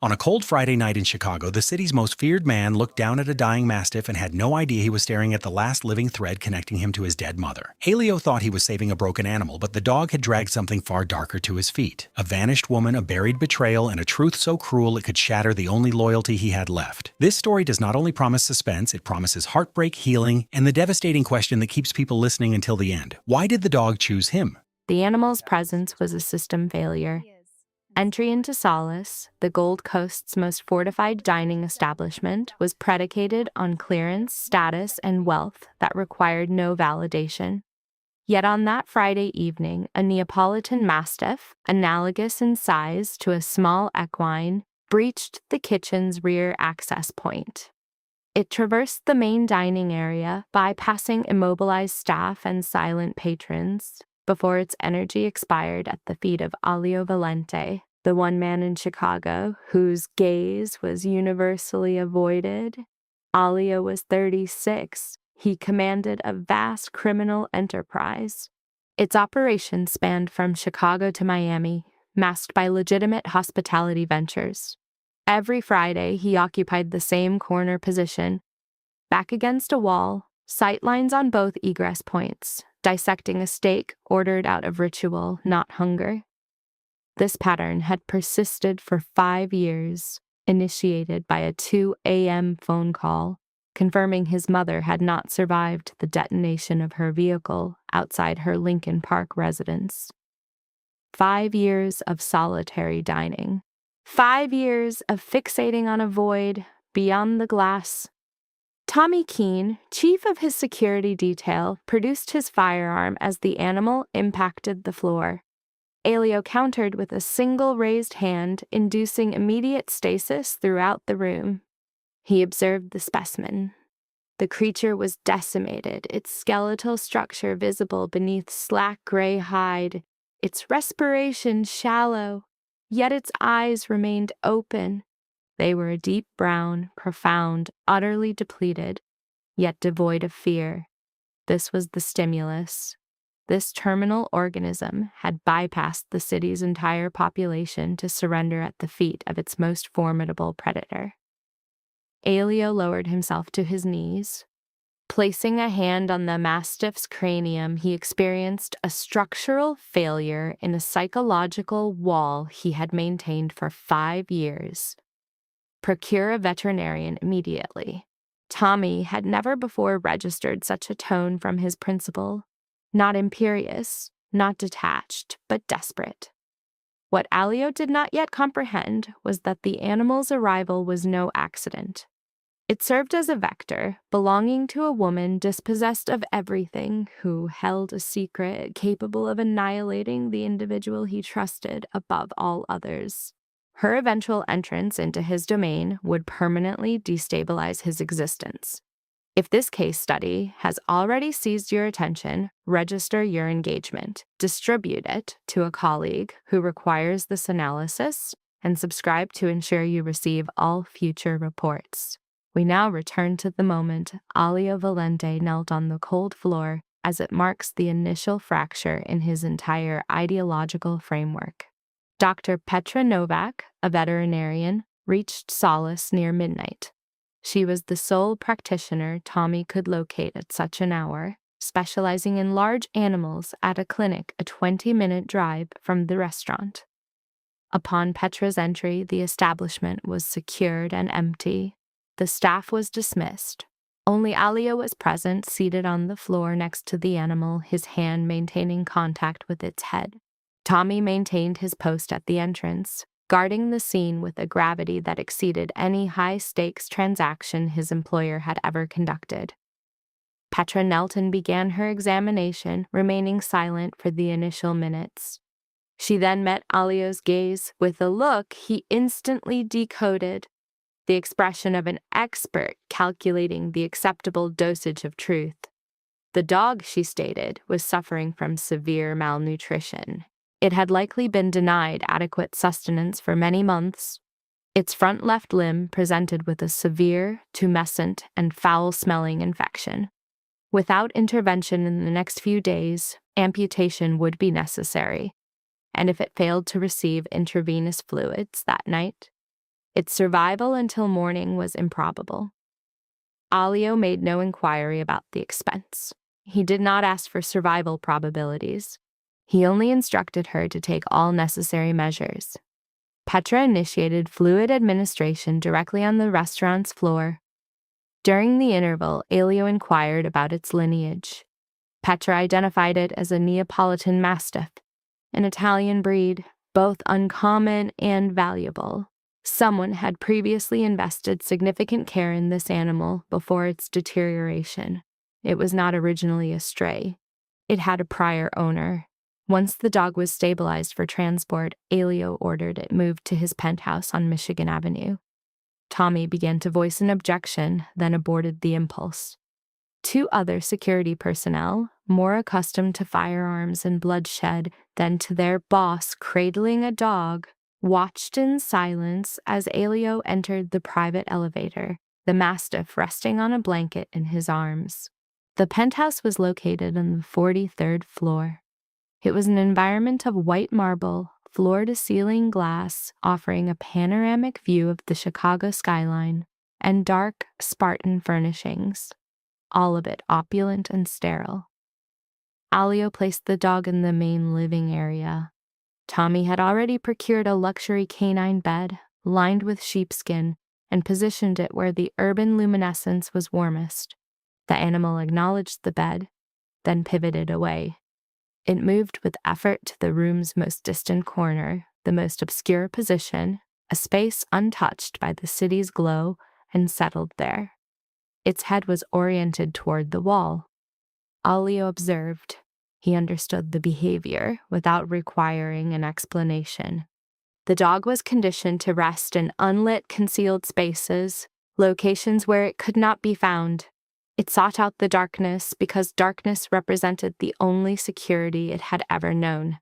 On a cold Friday night in Chicago, the city's most feared man looked down at a dying mastiff and had no idea he was staring at the last living thread connecting him to his dead mother. Elio thought he was saving a broken animal, but the dog had dragged something far darker to his feet. A vanished woman, a buried betrayal, and a truth so cruel it could shatter the only loyalty he had left. This story does not only promise suspense, it promises heartbreak, healing, and the devastating question that keeps people listening until the end. Why did the dog choose him? The animal's presence was a system failure. Entry into Solace, the Gold Coast's most fortified dining establishment, was predicated on clearance, status, and wealth that required no validation. Yet on that Friday evening, a Neapolitan Mastiff, analogous in size to a small equine, breached the kitchen's rear access point. It traversed the main dining area, bypassing immobilized staff and silent patrons, before its energy expired at the feet of Alio Valente, the one man in Chicago whose gaze was universally avoided. Alio was 36. He commanded a vast criminal enterprise. Its operations spanned from Chicago to Miami, masked by legitimate hospitality ventures. Every Friday, he occupied the same corner position, back against a wall, sightlines on both egress points, dissecting a steak ordered out of ritual, not hunger. This pattern had persisted for 5 years, initiated by a 2 a.m. phone call, confirming his mother had not survived the detonation of her vehicle outside her Lincoln Park residence. 5 years of solitary dining. 5 years of fixating on a void beyond the glass. Tommy Keene, chief of his security detail, produced his firearm as the animal impacted the floor. Elio countered with a single raised hand, inducing immediate stasis throughout the room. He observed the specimen. The creature was decimated, its skeletal structure visible beneath slack gray hide, its respiration shallow, yet its eyes remained open. They were a deep brown, profound, utterly depleted, yet devoid of fear. This was the stimulus. This terminal organism had bypassed the city's entire population to surrender at the feet of its most formidable predator. Elio lowered himself to his knees. Placing a hand on the mastiff's cranium, he experienced a structural failure in a psychological wall he had maintained for 5 years. Procure a veterinarian immediately. Tommy had never before registered such a tone from his principal. Not imperious, not detached, but desperate. What Alio did not yet comprehend was that the animal's arrival was no accident. It served as a vector, belonging to a woman dispossessed of everything, who held a secret capable of annihilating the individual he trusted above all others. Her eventual entrance into his domain would permanently destabilize his existence. If this case study has already seized your attention, register your engagement, distribute it to a colleague who requires this analysis, and subscribe to ensure you receive all future reports. We now return to the moment Alio Valente knelt on the cold floor as it marks the initial fracture in his entire ideological framework. Dr. Petra Novak, a veterinarian, reached Solace near midnight. She was the sole practitioner Tommy could locate at such an hour, specializing in large animals at a clinic a 20-minute drive from the restaurant. Upon Petra's entry, the establishment was secured and empty. The staff was dismissed. Only Alio was present, seated on the floor next to the animal, his hand maintaining contact with its head. Tommy maintained his post at the entrance, guarding the scene with a gravity that exceeded any high-stakes transaction his employer had ever conducted. Petra knelt and began her examination, remaining silent for the initial minutes. She then met Alio's gaze with a look he instantly decoded, the expression of an expert calculating the acceptable dosage of truth. The dog, she stated, was suffering from severe malnutrition. It had likely been denied adequate sustenance for many months. Its front left limb presented with a severe, tumescent, and foul-smelling infection. Without intervention in the next few days, amputation would be necessary, and if it failed to receive intravenous fluids that night, Its survival until morning was improbable. Alio made no inquiry about the expense. He did not ask for survival probabilities. He only instructed her to take all necessary measures. Petra initiated fluid administration directly on the restaurant's floor. During the interval, Alio inquired about its lineage. Petra identified it as a Neapolitan Mastiff, an Italian breed, both uncommon and valuable. Someone had previously invested significant care in this animal before its deterioration. It was not originally a stray. It had a prior owner. Once the dog was stabilized for transport, Alio ordered it moved to his penthouse on Michigan Avenue. Tommy began to voice an objection, then aborted the impulse. Two other security personnel, more accustomed to firearms and bloodshed than to their boss cradling a dog, watched in silence as Alio entered the private elevator, the Mastiff resting on a blanket in his arms. The penthouse was located on the 43rd floor. It was an environment of white marble, floor-to-ceiling glass, offering a panoramic view of the Chicago skyline, and dark, Spartan furnishings, all of it opulent and sterile. Alio placed the dog in the main living area. Tommy had already procured a luxury canine bed, lined with sheepskin, and positioned it where the urban luminescence was warmest. The animal acknowledged the bed, then pivoted away. It moved with effort to the room's most distant corner, the most obscure position, a space untouched by the city's glow, and settled there. Its head was oriented toward the wall. Alio observed. He understood the behavior without requiring an explanation. The dog was conditioned to rest in unlit, concealed spaces, locations where it could not be found. It sought out the darkness because darkness represented the only security it had ever known.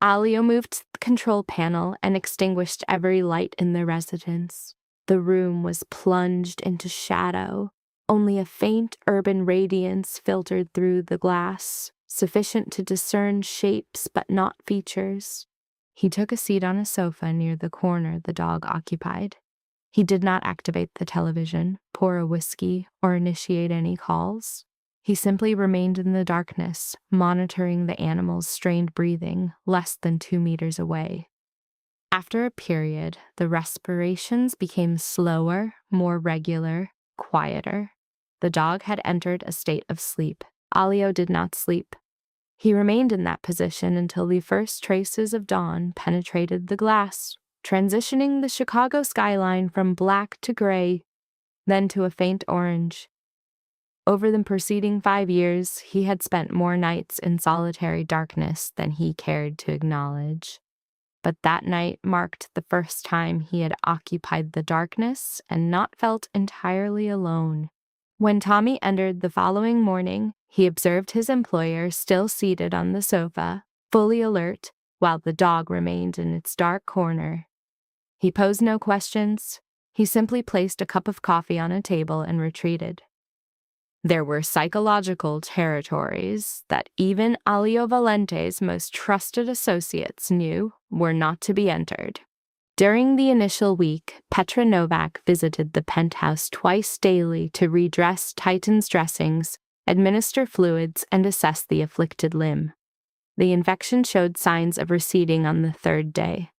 Alio moved to the control panel and extinguished every light in the residence. The room was plunged into shadow. Only a faint urban radiance filtered through the glass, sufficient to discern shapes but not features. He took a seat on a sofa near the corner the dog occupied. He did not activate the television, pour a whiskey, or initiate any calls. He simply remained in the darkness, monitoring the animal's strained breathing less than 2 meters away. After a period, the respirations became slower, more regular, quieter. The dog had entered a state of sleep. Alio did not sleep. He remained in that position until the first traces of dawn penetrated the glass, transitioning the Chicago skyline from black to gray, then to a faint orange. Over the preceding 5 years, he had spent more nights in solitary darkness than he cared to acknowledge. But that night marked the first time he had occupied the darkness and not felt entirely alone. When Tommy entered the following morning, he observed his employer still seated on the sofa, fully alert, while the dog remained in its dark corner. He posed no questions. He simply placed a cup of coffee on a table and retreated. There were psychological territories that even Alio Valente's most trusted associates knew were not to be entered. During the initial week, Petra Novak visited the penthouse twice daily to redress Titan's dressings, administer fluids, and assess the afflicted limb. The infection showed signs of receding on the 3rd day.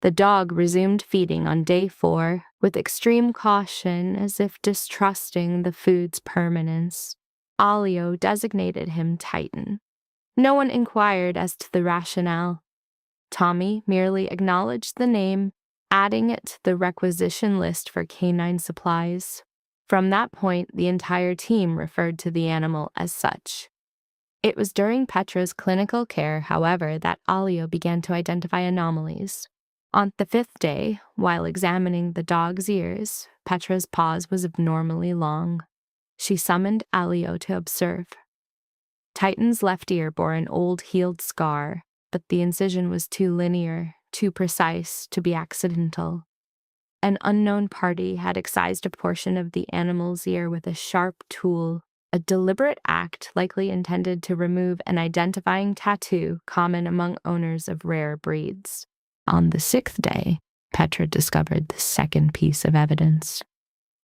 The dog resumed feeding on day 4 with extreme caution, as if distrusting the food's permanence. Alio designated him Titan. No one inquired as to the rationale. Tommy merely acknowledged the name, adding it to the requisition list for canine supplies. From that point, the entire team referred to the animal as such. It was during Petra's clinical care, however, that Alio began to identify anomalies. On the 5th day, while examining the dog's ears, Petra's pause was abnormally long. She summoned Alio to observe. Titan's left ear bore an old healed scar, but the incision was too linear, too precise to be accidental. An unknown party had excised a portion of the animal's ear with a sharp tool, a deliberate act likely intended to remove an identifying tattoo common among owners of rare breeds. On the 6th day, Petra discovered the second piece of evidence.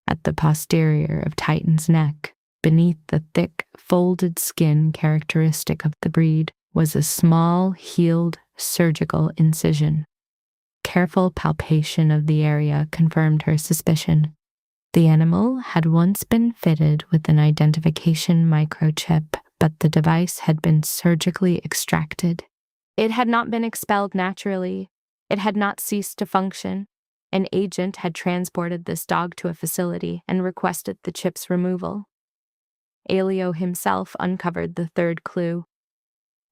At the posterior of Titan's neck, beneath the thick, folded skin characteristic of the breed, was a small, healed, surgical incision. Careful palpation of the area confirmed her suspicion. The animal had once been fitted with an identification microchip, but the device had been surgically extracted. It had not been expelled naturally. It had not ceased to function. An agent had transported this dog to a facility and requested the chip's removal. Elio himself uncovered the third clue.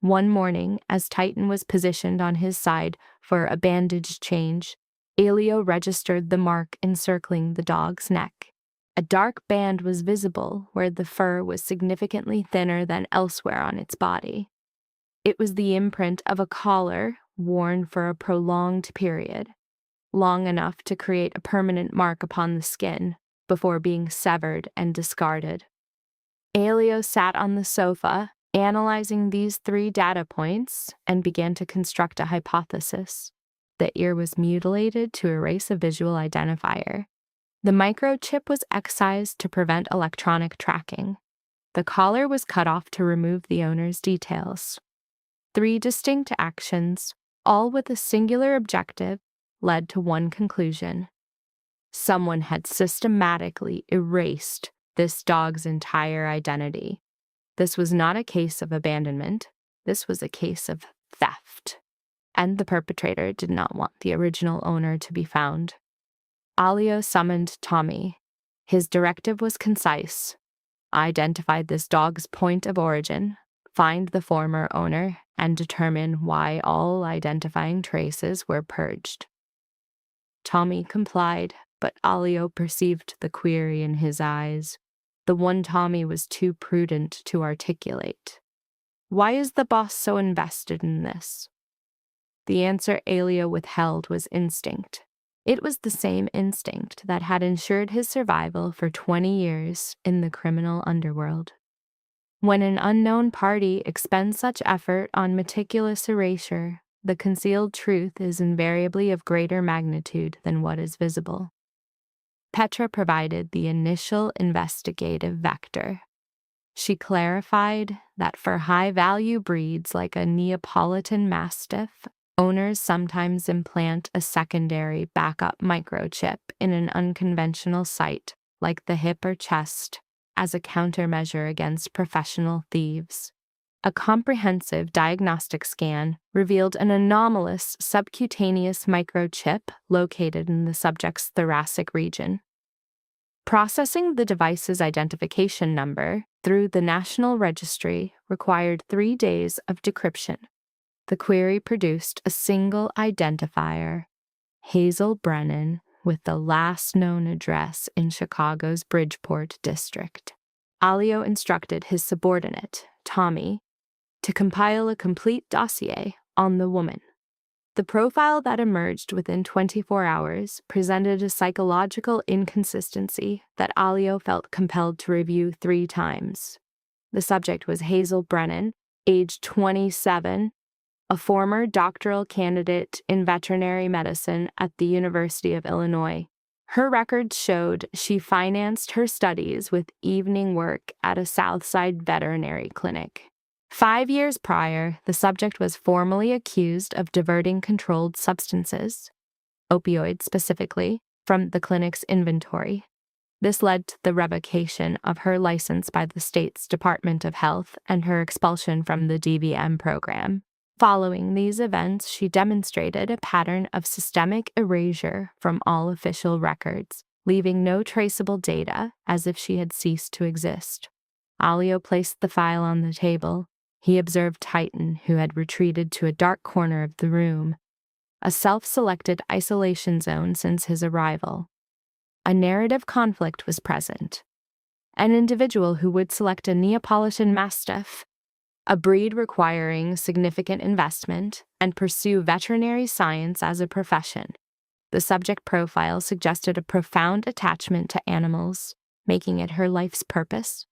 One morning, as Titan was positioned on his side for a bandage change, Elio registered the mark encircling the dog's neck. A dark band was visible where the fur was significantly thinner than elsewhere on its body. It was the imprint of a collar worn for a prolonged period, long enough to create a permanent mark upon the skin before being severed and discarded. Elio sat on the sofa, analyzing these 3 data points, and began to construct a hypothesis. The ear was mutilated to erase a visual identifier. The microchip was excised to prevent electronic tracking. The collar was cut off to remove the owner's details. 3 distinct actions, all with a singular objective, led to one conclusion. Someone had systematically erased this dog's entire identity. This was not a case of abandonment. This was a case of theft. And the perpetrator did not want the original owner to be found. Elio summoned Tommy. His directive was concise. Identify this dog's point of origin, find the former owner, and determine why all identifying traces were purged. Tommy complied, but Elio perceived the query in his eyes. The one Tommy was too prudent to articulate. Why is the boss so invested in this? The answer Elio withheld was instinct. It was the same instinct that had ensured his survival for 20 years in the criminal underworld. When an unknown party expends such effort on meticulous erasure, the concealed truth is invariably of greater magnitude than what is visible. Petra provided the initial investigative vector. She clarified that for high-value breeds like a Neapolitan Mastiff, owners sometimes implant a secondary backup microchip in an unconventional site, like the hip or chest, as a countermeasure against professional thieves. A comprehensive diagnostic scan revealed an anomalous subcutaneous microchip located in the subject's thoracic region. Processing the device's identification number through the National Registry required 3 days of decryption. The query produced a single identifier, Hazel Brennan, with the last known address in Chicago's Bridgeport district. Elio instructed his subordinate, Tommy, to compile a complete dossier on the woman. The profile that emerged within 24 hours presented a psychological inconsistency that Elio felt compelled to review 3 times. The subject was Hazel Brennan, age 27, a former doctoral candidate in veterinary medicine at the University of Illinois. Her records showed she financed her studies with evening work at a Southside veterinary clinic. 5 years prior, the subject was formally accused of diverting controlled substances, opioids specifically, from the clinic's inventory. This led to the revocation of her license by the state's Department of Health and her expulsion from the DVM program. Following these events, she demonstrated a pattern of systemic erasure from all official records, leaving no traceable data, as if she had ceased to exist. Elio placed the file on the table. He observed Titan, who had retreated to a dark corner of the room, a self-selected isolation zone since his arrival. A narrative conflict was present. An individual who would select a Neapolitan Mastiff, a breed requiring significant investment, and pursue veterinary science as a profession. The subject profile suggested a profound attachment to animals, making it her life's purpose.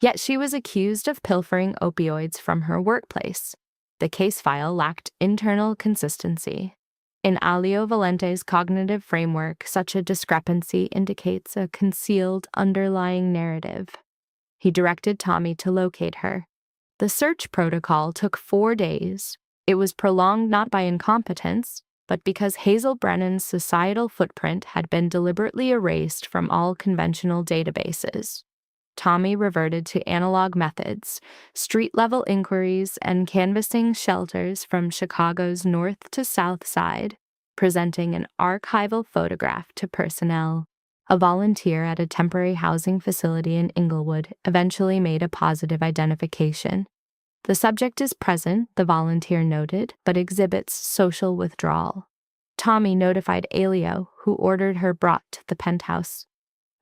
Yet she was accused of pilfering opioids from her workplace. The case file lacked internal consistency. In Alio Valente's cognitive framework, such a discrepancy indicates a concealed underlying narrative. He directed Tommy to locate her. The search protocol took 4 days. It was prolonged not by incompetence, but because Hazel Brennan's societal footprint had been deliberately erased from all conventional databases. Tommy reverted to analog methods, street-level inquiries, and canvassing shelters from Chicago's north to south side, presenting an archival photograph to personnel. A volunteer at a temporary housing facility in Inglewood eventually made a positive identification. The subject is present, the volunteer noted, but exhibits social withdrawal. Tommy notified Alio, who ordered her brought to the penthouse.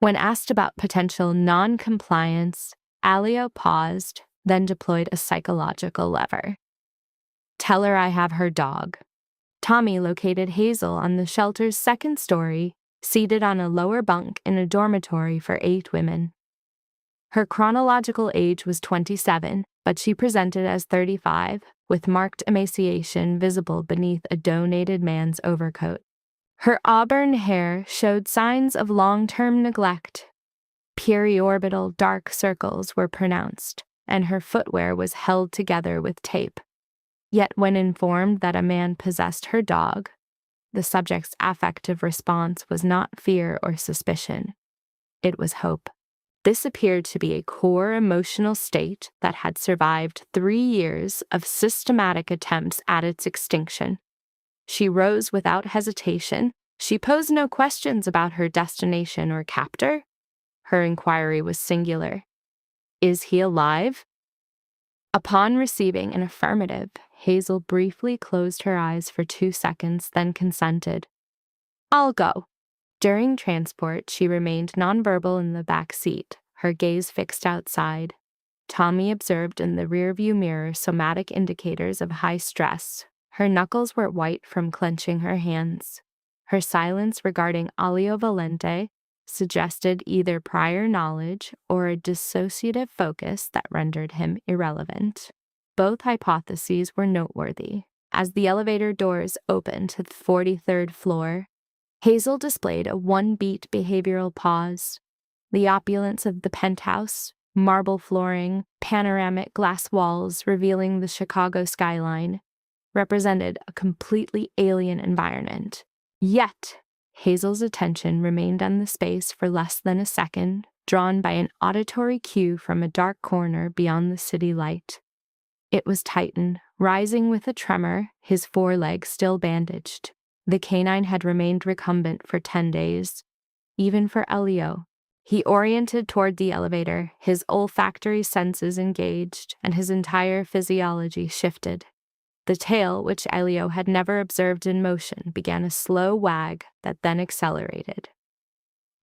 When asked about potential non-compliance, Alio paused, then deployed a psychological lever. "Tell her I have her dog." Tommy located Hazel on the shelter's second story, seated on a lower bunk in a dormitory for 8 women. Her chronological age was 27, but she presented as 35, with marked emaciation visible beneath a donated man's overcoat. Her auburn hair showed signs of long-term neglect. Periorbital dark circles were pronounced, and her footwear was held together with tape. Yet when informed that a man possessed her dog, the subject's affective response was not fear or suspicion. It was hope. This appeared to be a core emotional state that had survived 3 years of systematic attempts at its extinction. She rose without hesitation. She posed no questions about her destination or captor. Her inquiry was singular. "Is he alive?" Upon receiving an affirmative, Hazel briefly closed her eyes for 2 seconds, then consented. "I'll go." During transport, she remained nonverbal in the back seat, her gaze fixed outside. Tommy observed in the rearview mirror somatic indicators of high stress. Her knuckles were white from clenching her hands. Her silence regarding Alio Valente suggested either prior knowledge or a dissociative focus that rendered him irrelevant. Both hypotheses were noteworthy. As the elevator doors opened to the 43rd floor, Hazel displayed a one-beat behavioral pause. The opulence of the penthouse, marble flooring, panoramic glass walls revealing the Chicago skyline, represented a completely alien environment. Yet, Hazel's attention remained on the space for less than a second, drawn by an auditory cue from a dark corner beyond the city light. It was Titan, rising with a tremor, his forelegs still bandaged. The canine had remained recumbent for 10 days. Even for Elio. He oriented toward the elevator, his olfactory senses engaged, and his entire physiology shifted. The tail, which Elio had never observed in motion, began a slow wag that then accelerated.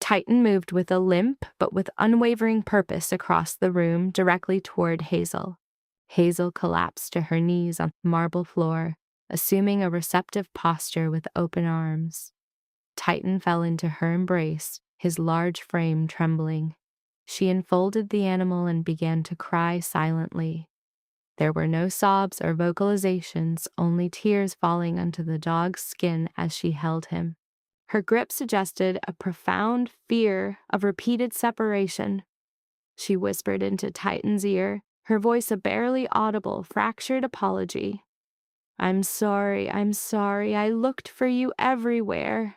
Titan moved with a limp but with unwavering purpose across the room directly toward Hazel. Hazel collapsed to her knees on the marble floor, assuming a receptive posture with open arms. Titan fell into her embrace, his large frame trembling. She enfolded the animal and began to cry silently. There were no sobs or vocalizations, only tears falling onto the dog's skin as she held him. Her grip suggested a profound fear of repeated separation. She whispered into Titan's ear, her voice a barely audible, fractured apology. I'm sorry, I looked for you everywhere."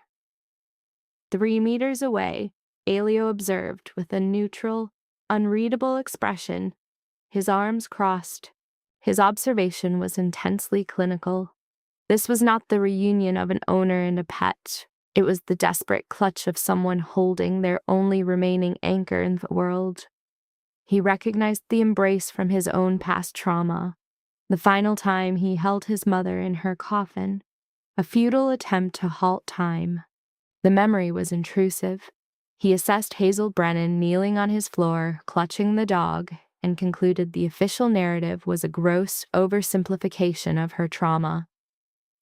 3 meters away, Elio observed with a neutral, unreadable expression, his arms crossed. His observation was intensely clinical. This was not the reunion of an owner and a pet. It was the desperate clutch of someone holding their only remaining anchor in the world. He recognized the embrace from his own past trauma. The final time he held his mother in her coffin, a futile attempt to halt time. The memory was intrusive. He assessed Hazel Brennan kneeling on his floor, clutching the dog, and concluded the official narrative was a gross oversimplification of her trauma.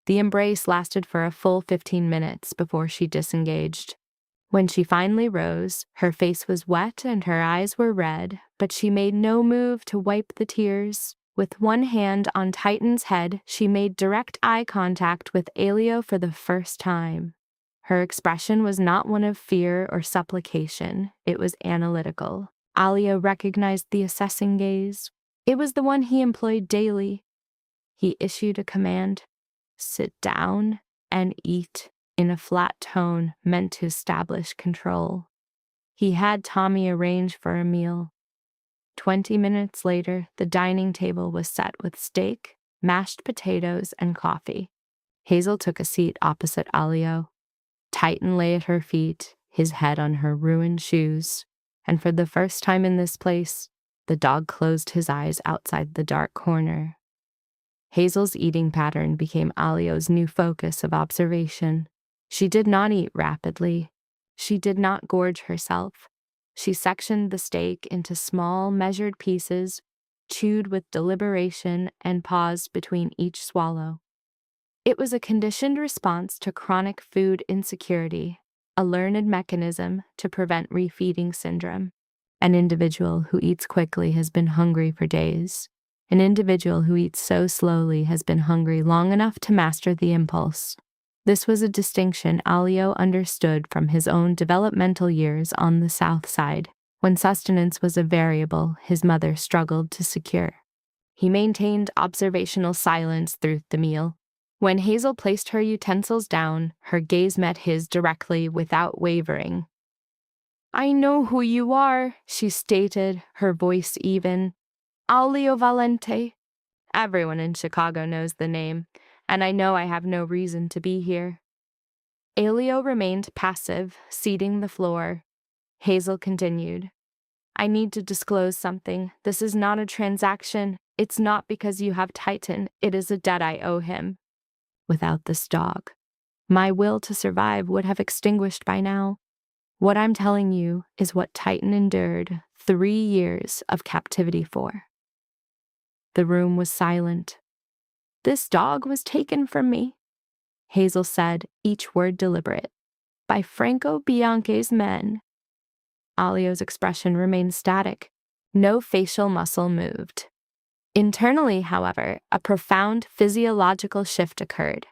The embrace lasted for a full 15 minutes before she disengaged. When she finally rose, her face was wet and her eyes were red, but she made no move to wipe the tears With one hand on Titan's head, she made direct eye contact with Alio for the first time. Her expression was not one of fear or supplication, it was analytical. Alio recognized the assessing gaze. It was the one he employed daily. He issued a command, "Sit down and eat," in a flat tone meant to establish control. He had Tommy arrange for a meal. 20 minutes later, the dining table was set with steak, mashed potatoes, and coffee. Hazel took a seat opposite Alio. Titan lay at her feet, his head on her ruined shoes, and for the first time in this place, the dog closed his eyes outside the dark corner. Hazel's eating pattern became Alio's new focus of observation. She did not eat rapidly. She did not gorge herself. She sectioned the steak into small, measured pieces, chewed with deliberation, and paused between each swallow. It was a conditioned response to chronic food insecurity, a learned mechanism to prevent refeeding syndrome. An individual who eats quickly has been hungry for days. An individual who eats so slowly has been hungry long enough to master the impulse. This was a distinction Alio understood from his own developmental years on the South Side, when sustenance was a variable his mother struggled to secure. He maintained observational silence through the meal. When Hazel placed her utensils down, her gaze met his directly without wavering. "I know who you are," she stated, her voice even. "Alio Valente. Everyone in Chicago knows the name, and I know I have no reason to be here." Alio remained passive, ceding the floor. Hazel continued. "I need to disclose something. This is not a transaction. It's not because you have Titan. It is a debt I owe him. Without this dog, my will to survive would have extinguished by now. What I'm telling you is what Titan endured 3 years of captivity for." The room was silent. "This dog was taken from me," Hazel said, each word deliberate, "by Franco Bianchi's men." Alio's expression remained static. No facial muscle moved. Internally, however, a profound physiological shift occurred.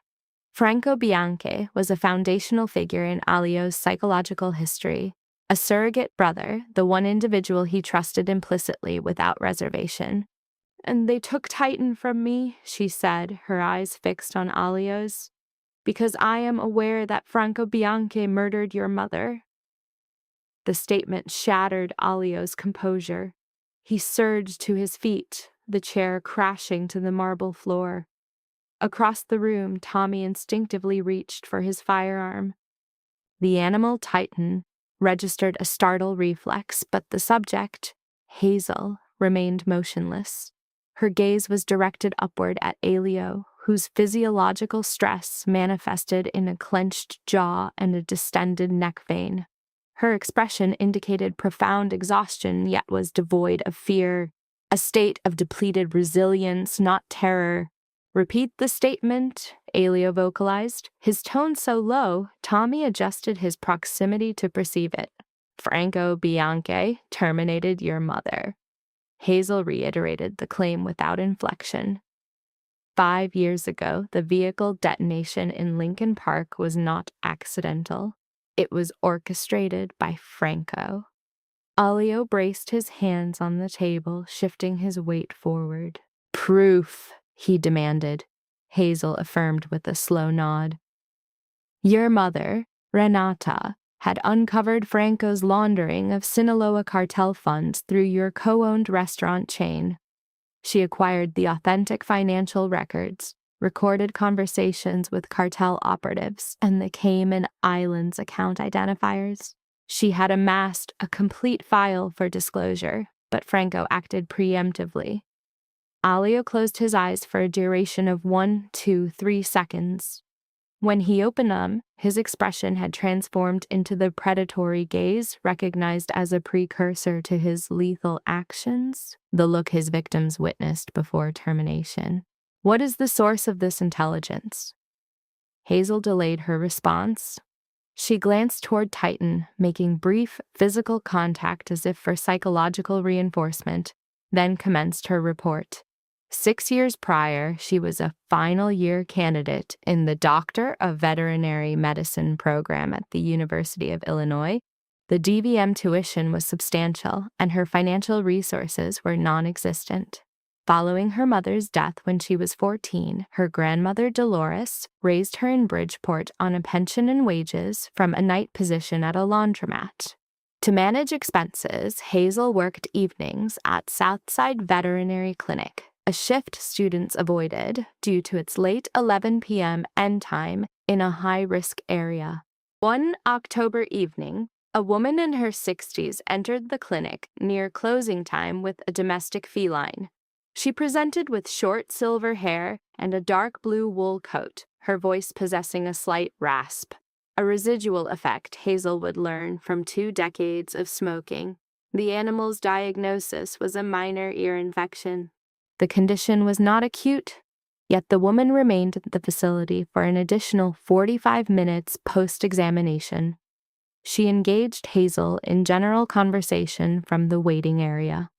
Franco Bianchi was a foundational figure in Alio's psychological history, a surrogate brother, the one individual he trusted implicitly without reservation. "And they took Titan from me," she said, her eyes fixed on Alio's, "because I am aware that Franco Bianchi murdered your mother." The statement shattered Alio's composure. He surged to his feet, the chair crashing to the marble floor. Across the room, Tommy instinctively reached for his firearm. The animal Titan registered a startle reflex, but the subject, Hazel, remained motionless. Her gaze was directed upward at Alio, whose physiological stress manifested in a clenched jaw and a distended neck vein. Her expression indicated profound exhaustion, yet was devoid of fear, a state of depleted resilience, not terror. "Repeat the statement," Alio vocalized, his tone so low, Tommy adjusted his proximity to perceive it. "Franco Bianchi terminated your mother." Hazel reiterated the claim without inflection. 5 years ago, the vehicle detonation in Lincoln Park was not accidental. It was orchestrated by Franco. Alio braced his hands on the table, shifting his weight forward. "Proof," he demanded. Hazel affirmed with a slow nod. "Your mother, Renata, had uncovered Franco's laundering of Sinaloa cartel funds through your co-owned restaurant chain. She acquired the authentic financial records, recorded conversations with cartel operatives, and the Cayman Islands account identifiers. She had amassed a complete file for disclosure, but Franco acted preemptively." Alio closed his eyes for a duration of 1, 2, 3 seconds. When he opened them, his expression had transformed into the predatory gaze recognized as a precursor to his lethal actions, the look his victims witnessed before termination. "What is the source of this intelligence?" Hazel delayed her response. She glanced toward Titan, making brief physical contact as if for psychological reinforcement, then commenced her report. 6 years prior, she was a final-year candidate in the Doctor of Veterinary Medicine program at the University of Illinois. The DVM tuition was substantial, and her financial resources were non-existent. Following her mother's death when she was 14, her grandmother Dolores raised her in Bridgeport on a pension and wages from a night position at a laundromat. To manage expenses, Hazel worked evenings at Southside Veterinary Clinic, a shift students avoided due to its late 11 p.m. end time in a high-risk area. One October evening, a woman in her 60s entered the clinic near closing time with a domestic feline. She presented with short silver hair and a dark blue wool coat, her voice possessing a slight rasp, a residual effect Hazel would learn from 2 decades of smoking. The animal's diagnosis was a minor ear infection. The condition was not acute, yet the woman remained at the facility for an additional 45 minutes post-examination. She engaged Hazel in general conversation from the waiting area.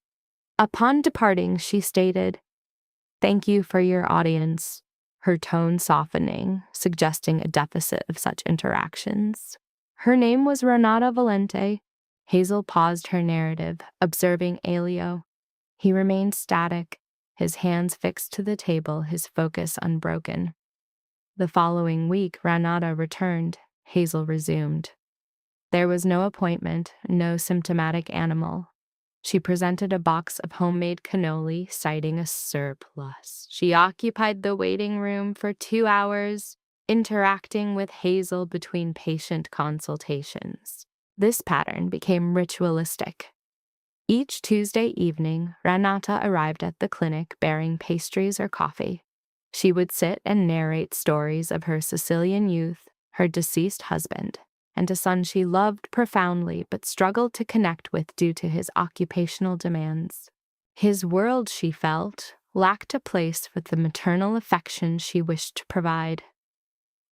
Upon departing, she stated, "Thank you for your audience," her tone softening, suggesting a deficit of such interactions. Her name was Renata Valente. Hazel paused her narrative, observing Elio. He remained static, his hands fixed to the table, his focus unbroken. The following week, Renata returned. Hazel resumed. There was no appointment, no symptomatic animal. She presented a box of homemade cannoli, citing a surplus. She occupied the waiting room for 2 hours, interacting with Hazel between patient consultations. This pattern became ritualistic. Each Tuesday evening, Renata arrived at the clinic bearing pastries or coffee. She would sit and narrate stories of her Sicilian youth, her deceased husband, and a son she loved profoundly but struggled to connect with due to his occupational demands. His world, she felt, lacked a place for the maternal affection she wished to provide.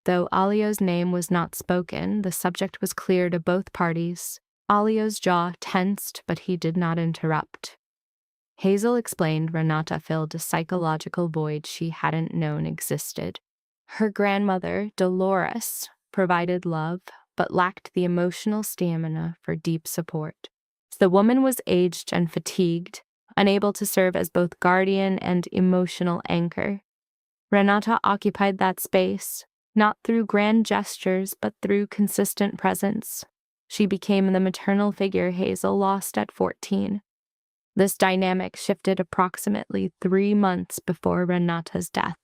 Though Alio's name was not spoken, the subject was clear to both parties. Alio's jaw tensed, but he did not interrupt. Hazel explained Renata filled a psychological void she hadn't known existed. Her grandmother, Dolores, provided love, but lacked the emotional stamina for deep support. The woman was aged and fatigued, unable to serve as both guardian and emotional anchor. Renata occupied that space, not through grand gestures, but through consistent presence. She became the maternal figure Hazel lost at 14. This dynamic shifted approximately 3 months before Renata's death.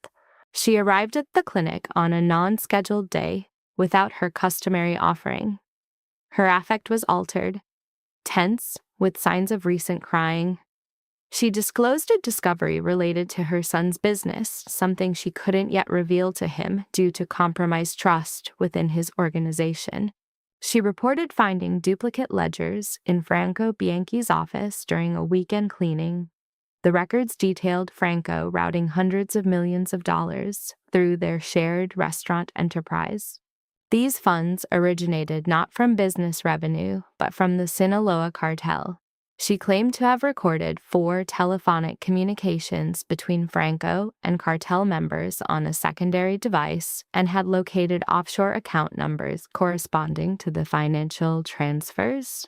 She arrived at the clinic on a non-scheduled day without her customary offering. Her affect was altered, tense, with signs of recent crying. She disclosed a discovery related to her son's business, something she couldn't yet reveal to him due to compromised trust within his organization. She reported finding duplicate ledgers in Franco Bianchi's office during a weekend cleaning. The records detailed Franco routing hundreds of millions of dollars through their shared restaurant enterprise. These funds originated not from business revenue, but from the Sinaloa cartel. She claimed to have recorded 4 telephonic communications between Franco and cartel members on a secondary device and had located offshore account numbers corresponding to the financial transfers.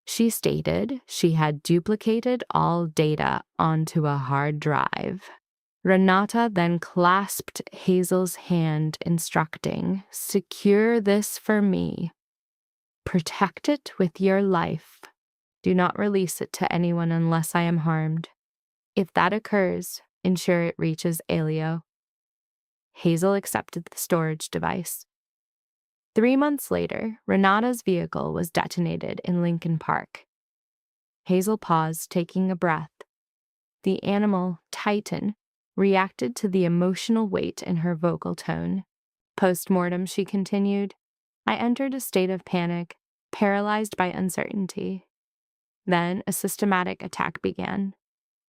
She stated she had duplicated all data onto a hard drive. Renata then clasped Hazel's hand, instructing, "Secure this for me. Protect it with your life. Do not release it to anyone unless I am harmed. If that occurs, ensure it reaches Elio." Hazel accepted the storage device. 3 months later, Renata's vehicle was detonated in Lincoln Park. Hazel paused, taking a breath. The animal, Titan, reacted to the emotional weight in her vocal tone. Post-mortem, she continued, "I entered a state of panic, paralyzed by uncertainty. Then a systematic attack began.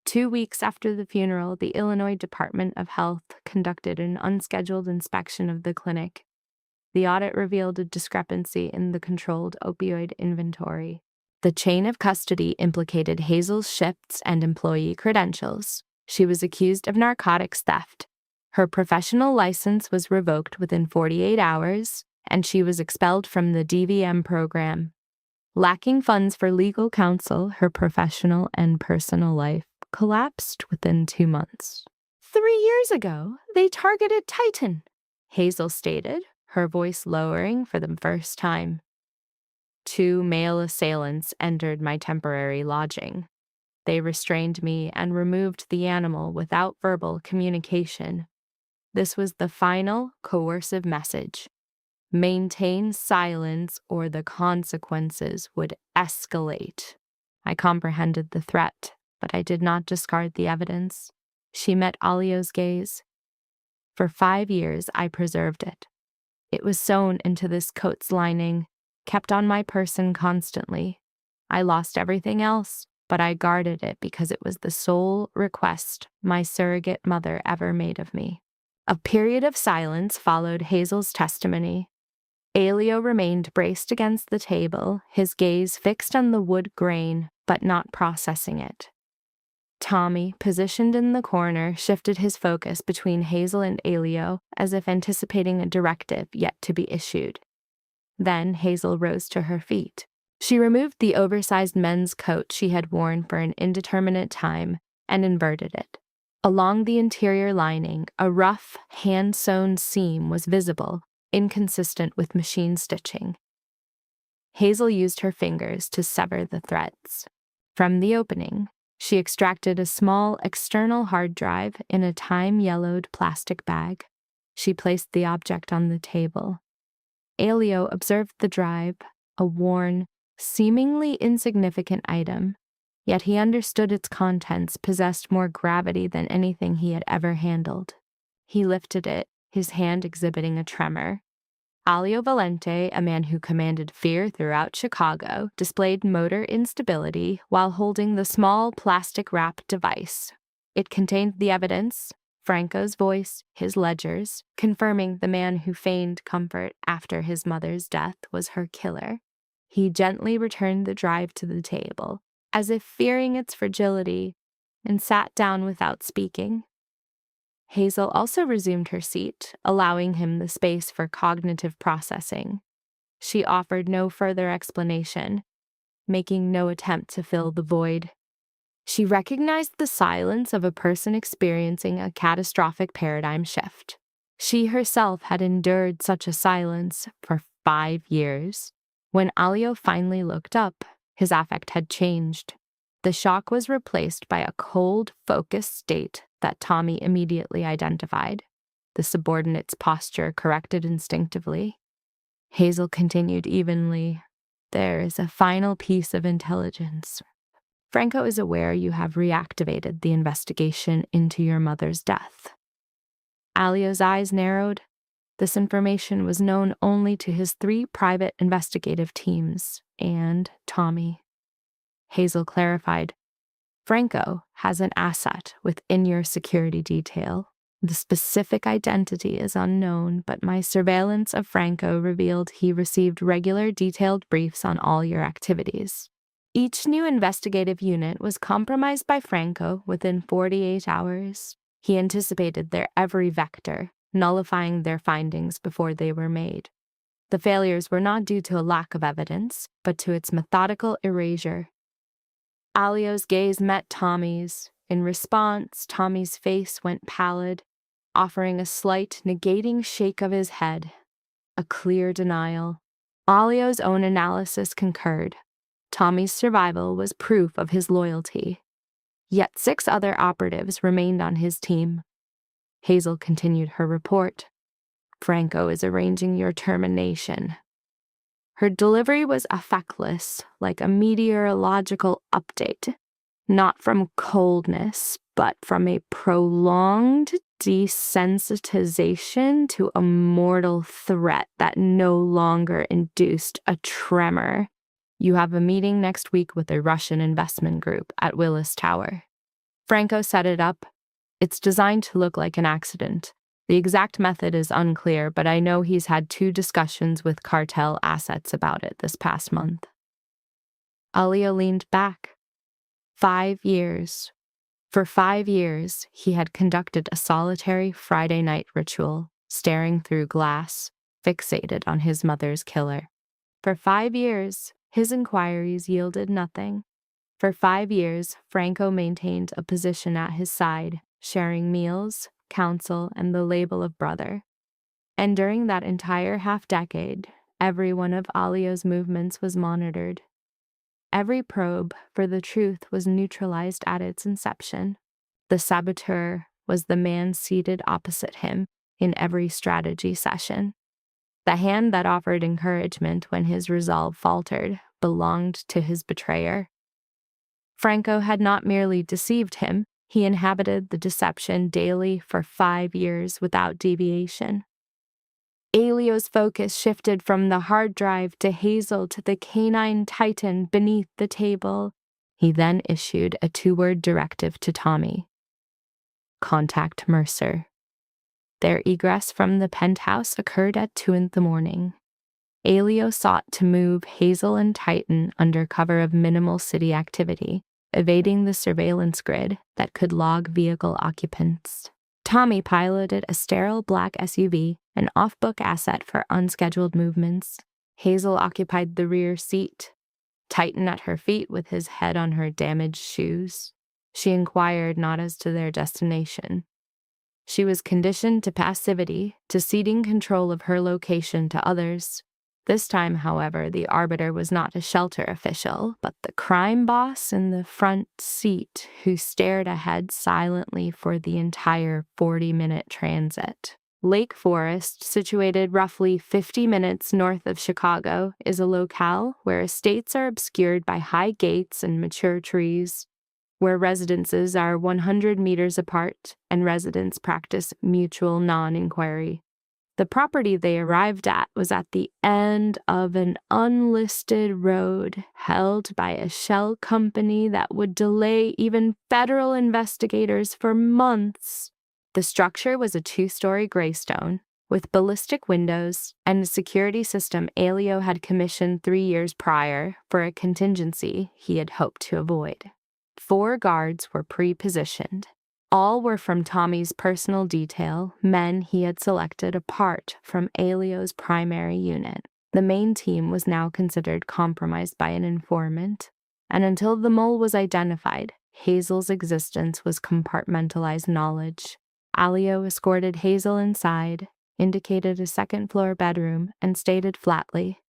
2 weeks after the funeral, the Illinois Department of Health conducted an unscheduled inspection of the clinic. The audit revealed a discrepancy in the controlled opioid inventory. The chain of custody implicated Hazel's shifts and employee credentials. She was accused of narcotics theft. Her professional license was revoked within 48 hours, and she was expelled from the DVM program. Lacking funds for legal counsel, her professional and personal life collapsed within 2 months. 3 years ago, they targeted Titan, Hazel stated, her voice lowering for the first time. 2 male assailants entered my temporary lodging. They restrained me and removed the animal without verbal communication. This was the final coercive message. Maintain silence or the consequences would escalate. I comprehended the threat, but I did not discard the evidence. She met Alio's gaze. For 5 years, I preserved it. It was sewn into this coat's lining, kept on my person constantly. I lost everything else, but I guarded it because it was the sole request my surrogate mother ever made of me. A period of silence followed Hazel's testimony. Alio remained braced against the table, his gaze fixed on the wood grain, but not processing it. Tommy, positioned in the corner, shifted his focus between Hazel and Alio, as if anticipating a directive yet to be issued. Then Hazel rose to her feet. She removed the oversized men's coat she had worn for an indeterminate time and inverted it. Along the interior lining, a rough, hand-sewn seam was visible, inconsistent with machine stitching. Hazel used her fingers to sever the threads. From the opening, she extracted a small external hard drive in a time-yellowed plastic bag. She placed the object on the table. Alio observed the drive, a worn, seemingly insignificant item, yet he understood its contents possessed more gravity than anything he had ever handled. He lifted it, his hand exhibiting a tremor. Alio Valente, a man who commanded fear throughout Chicago, displayed motor instability while holding the small plastic-wrapped device. It contained the evidence, Franco's voice, his ledgers, confirming the man who feigned comfort after his mother's death was her killer. He gently returned the drive to the table, as if fearing its fragility, and sat down without speaking. Hazel also resumed her seat, allowing him the space for cognitive processing. She offered no further explanation, making no attempt to fill the void. She recognized the silence of a person experiencing a catastrophic paradigm shift. She herself had endured such a silence for 5 years. When Alio finally looked up, his affect had changed. The shock was replaced by a cold, focused state that Tommy immediately identified. The subordinate's posture corrected instinctively. Hazel continued evenly. There is a final piece of intelligence. Franco is aware you have reactivated the investigation into your mother's death. Alio's eyes narrowed. This information was known only to his 3 private investigative teams and Tommy. Hazel clarified, Franco has an asset within your security detail. The specific identity is unknown, but my surveillance of Franco revealed he received regular detailed briefs on all your activities. Each new investigative unit was compromised by Franco within 48 hours. He anticipated their every vector, nullifying their findings before they were made. The failures were not due to a lack of evidence, but to its methodical erasure. Alio's gaze met Tommy's. In response, Tommy's face went pallid, offering a slight, negating shake of his head. A clear denial. Alio's own analysis concurred. Tommy's survival was proof of his loyalty. Yet 6 other operatives remained on his team. Hazel continued her report. Franco is arranging your termination. Her delivery was affectless, like a meteorological update, not from coldness, but from a prolonged desensitization to a mortal threat that no longer induced a tremor. You have a meeting next week with a Russian investment group at Willis Tower. Franco set it up. It's designed to look like an accident. The exact method is unclear, but I know he's had 2 discussions with cartel assets about it this past month. Alio leaned back. 5 years. For 5 years, he had conducted a solitary Friday night ritual, staring through glass, fixated on his mother's killer. For 5 years, his inquiries yielded nothing. For 5 years, Franco maintained a position at his side, sharing meals, counsel, and the label of brother. And during that entire half-decade, every one of Alio's movements was monitored. Every probe for the truth was neutralized at its inception. The saboteur was the man seated opposite him in every strategy session. The hand that offered encouragement when his resolve faltered belonged to his betrayer. Franco had not merely deceived him, he inhabited the deception daily for 5 years without deviation. Alio's focus shifted from the hard drive to Hazel to the canine titan beneath the table. He then issued a 2-word directive to Tommy. Contact Mercer. Their egress from the penthouse occurred at 2 a.m. Alio sought to move Hazel and Titan under cover of minimal city activity, evading the surveillance grid that could log vehicle occupants. Tommy piloted a sterile black SUV, an off-book asset for unscheduled movements. Hazel occupied the rear seat, Titan at her feet with his head on her damaged shoes. She inquired not as to their destination. She was conditioned to passivity, to ceding control of her location to others. This time, however, the arbiter was not a shelter official, but the crime boss in the front seat who stared ahead silently for the entire 40-minute transit. Lake Forest, situated roughly 50 minutes north of Chicago, is a locale where estates are obscured by high gates and mature trees, where residences are 100 meters apart and residents practice mutual non-inquiry. The property they arrived at was at the end of an unlisted road held by a shell company that would delay even federal investigators for months. The structure was a 2-story graystone with ballistic windows and a security system Alio had commissioned 3 years prior for a contingency he had hoped to avoid. 4 guards were pre-positioned. All were from Tommy's personal detail, men he had selected apart from Alio's primary unit. The main team was now considered compromised by an informant, and until the mole was identified, Hazel's existence was compartmentalized knowledge. Alio escorted Hazel inside, indicated a second-floor bedroom, and stated flatly,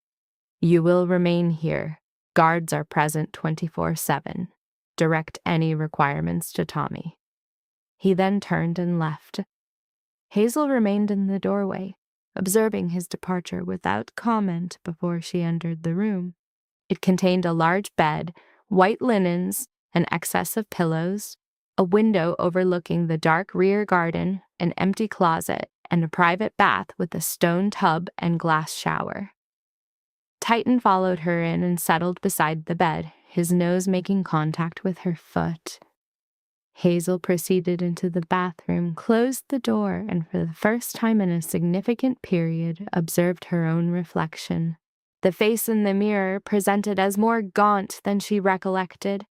"You will remain here. Guards are present 24/7. Direct any requirements to Tommy." He then turned and left. Hazel remained in the doorway, observing his departure without comment before she entered the room. It contained a large bed, white linens, an excess of pillows, a window overlooking the dark rear garden, an empty closet, and a private bath with a stone tub and glass shower. Titan followed her in and settled beside the bed, his nose making contact with her foot. Hazel proceeded into the bathroom, closed the door, and for the first time in a significant period, observed her own reflection. The face in the mirror presented as more gaunt than she recollected.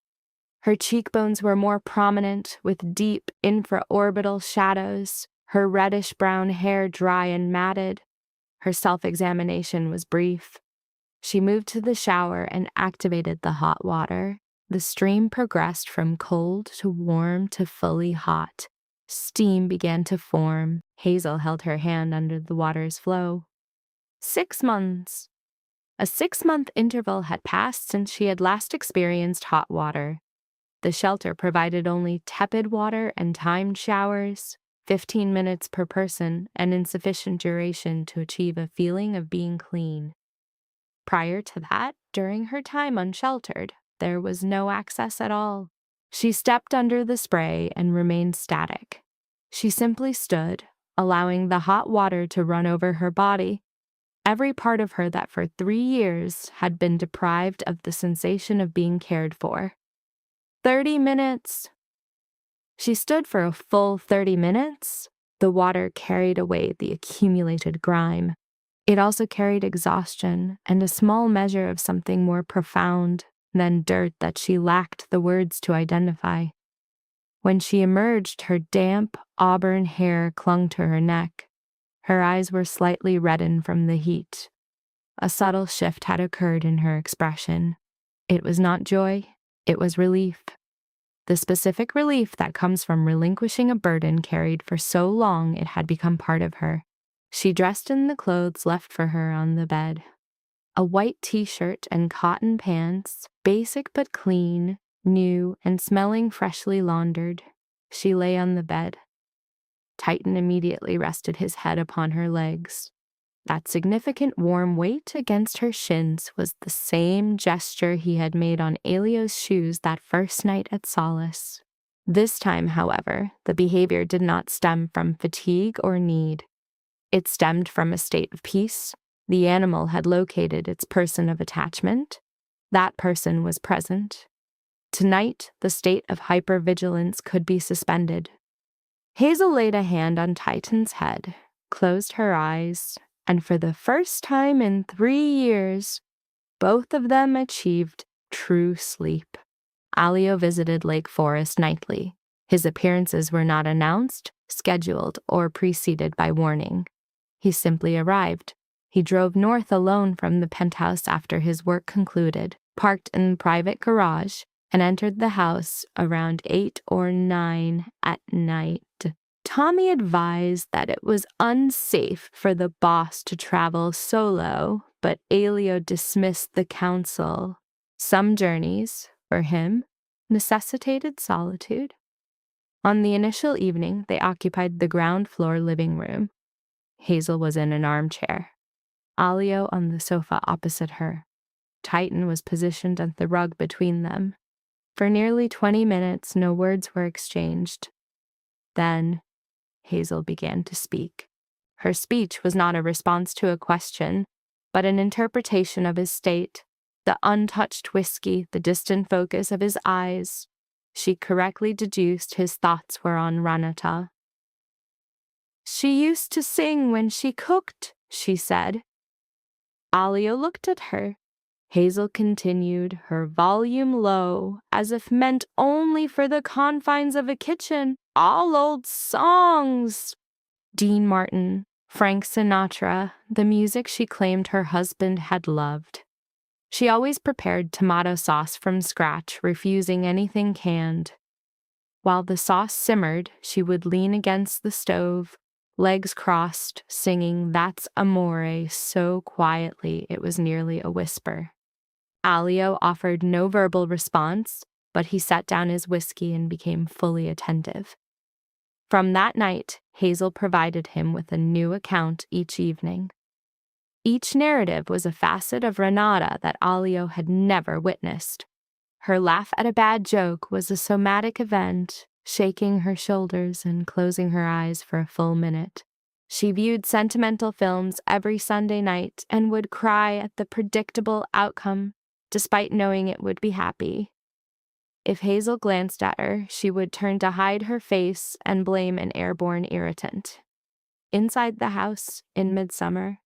Her cheekbones were more prominent, with deep infraorbital shadows, her reddish-brown hair dry and matted. Her self-examination was brief. She moved to the shower and activated the hot water. The stream progressed from cold to warm to fully hot. Steam began to form. Hazel held her hand under the water's flow. 6 months. A 6-month interval had passed since she had last experienced hot water. The shelter provided only tepid water and timed showers, 15 minutes per person, and insufficient duration to achieve a feeling of being clean. Prior to that, during her time unsheltered, there was no access at all. She stepped under the spray and remained static. She simply stood, allowing the hot water to run over her body. Every part of her that for 3 years had been deprived of the sensation of being cared for. 30 minutes. She stood for a full 30 minutes. The water carried away the accumulated grime. It also carried exhaustion and a small measure of something more profound than dirt that she lacked the words to identify. When she emerged, her damp, auburn hair clung to her neck. Her eyes were slightly reddened from the heat. A subtle shift had occurred in her expression. It was not joy, it was relief. The specific relief that comes from relinquishing a burden carried for so long it had become part of her. She dressed in the clothes left for her on the bed. A white t-shirt and cotton pants, basic but clean, new, and smelling freshly laundered. She lay on the bed. Titan immediately rested his head upon her legs. That significant warm weight against her shins was the same gesture he had made on Elio's shoes that first night at Solace. This time, however, the behavior did not stem from fatigue or need. It stemmed from a state of peace. The animal had located its person of attachment. That person was present. Tonight, the state of hypervigilance could be suspended. Hazel laid a hand on Titan's head, closed her eyes, and for the first time in 3 years, both of them achieved true sleep. Alio visited Lake Forest nightly. His appearances were not announced, scheduled, or preceded by warning. He simply arrived. He drove north alone from the penthouse after his work concluded, parked in the private garage, and entered the house around 8 or 9 at night. Tommy advised that it was unsafe for the boss to travel solo, but Elio dismissed the counsel. Some journeys, for him, necessitated solitude. On the initial evening, they occupied the ground floor living room. Hazel was in an armchair. Alio on the sofa opposite her. Titan was positioned on the rug between them. For nearly 20 minutes, no words were exchanged. Then, Hazel began to speak. Her speech was not a response to a question, but an interpretation of his state, the untouched whiskey, the distant focus of his eyes. She correctly deduced his thoughts were on Ranata. "She used to sing when she cooked," she said. Alio looked at her. Hazel continued, her volume low, as if meant only for the confines of a kitchen. "All old songs." Dean Martin, Frank Sinatra, the music she claimed her husband had loved. She always prepared tomato sauce from scratch, refusing anything canned. While the sauce simmered, she would lean against the stove, legs crossed, singing "That's Amore" so quietly it was nearly a whisper. Alio offered no verbal response, but he set down his whiskey and became fully attentive. From that night, Hazel provided him with a new account each evening. Each narrative was a facet of Renata that Alio had never witnessed. Her laugh at a bad joke was a somatic event, shaking her shoulders and closing her eyes for a full minute. She viewed sentimental films every Sunday night and would cry at the predictable outcome, despite knowing it would be happy. If Hazel glanced at her, she would turn to hide her face and blame an airborne irritant. Inside the house, in midsummer,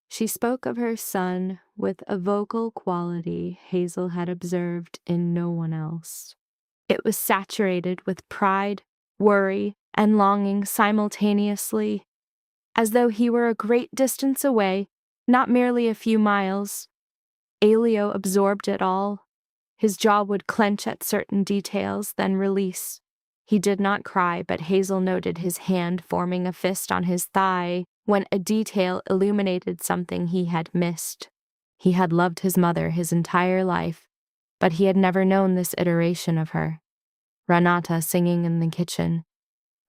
she spoke of her son with a vocal quality Hazel had observed in no one else. It was saturated with pride, worry, and longing simultaneously, as though he were a great distance away, not merely a few miles. Elio absorbed it all. His jaw would clench at certain details, then release. He did not cry, but Hazel noted his hand forming a fist on his thigh when a detail illuminated something he had missed. He had loved his mother his entire life, but he had never known this iteration of her. Ranata singing in the kitchen.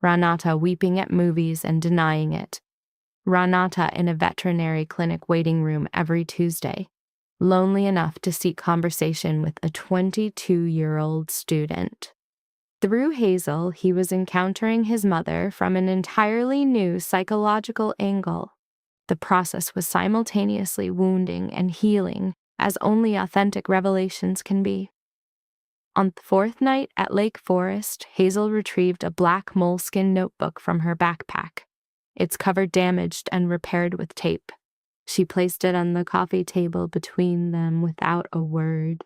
Ranata weeping at movies and denying it. Ranata in a veterinary clinic waiting room every Tuesday, lonely enough to seek conversation with a 22-year-old student. Through Hazel, he was encountering his mother from an entirely new psychological angle. The process was simultaneously wounding and healing, as only authentic revelations can be. On the 4th night at Lake Forest, Hazel retrieved a black moleskin notebook from her backpack, its cover damaged and repaired with tape. She placed it on the coffee table between them without a word.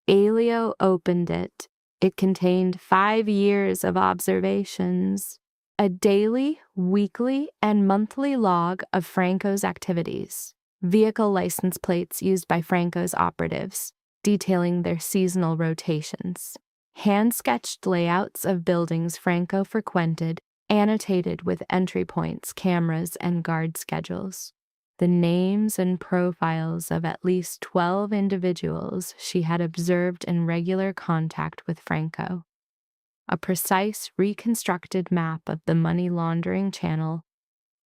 Elio opened it, It contained 5 years of observations, a daily, weekly, and monthly log of Franco's activities, vehicle license plates used by Franco's operatives, detailing their seasonal rotations, hand-sketched layouts of buildings Franco frequented, annotated with entry points, cameras, and guard schedules. The names and profiles of at least 12 individuals she had observed in regular contact with Franco. A precise, reconstructed map of the money laundering channel,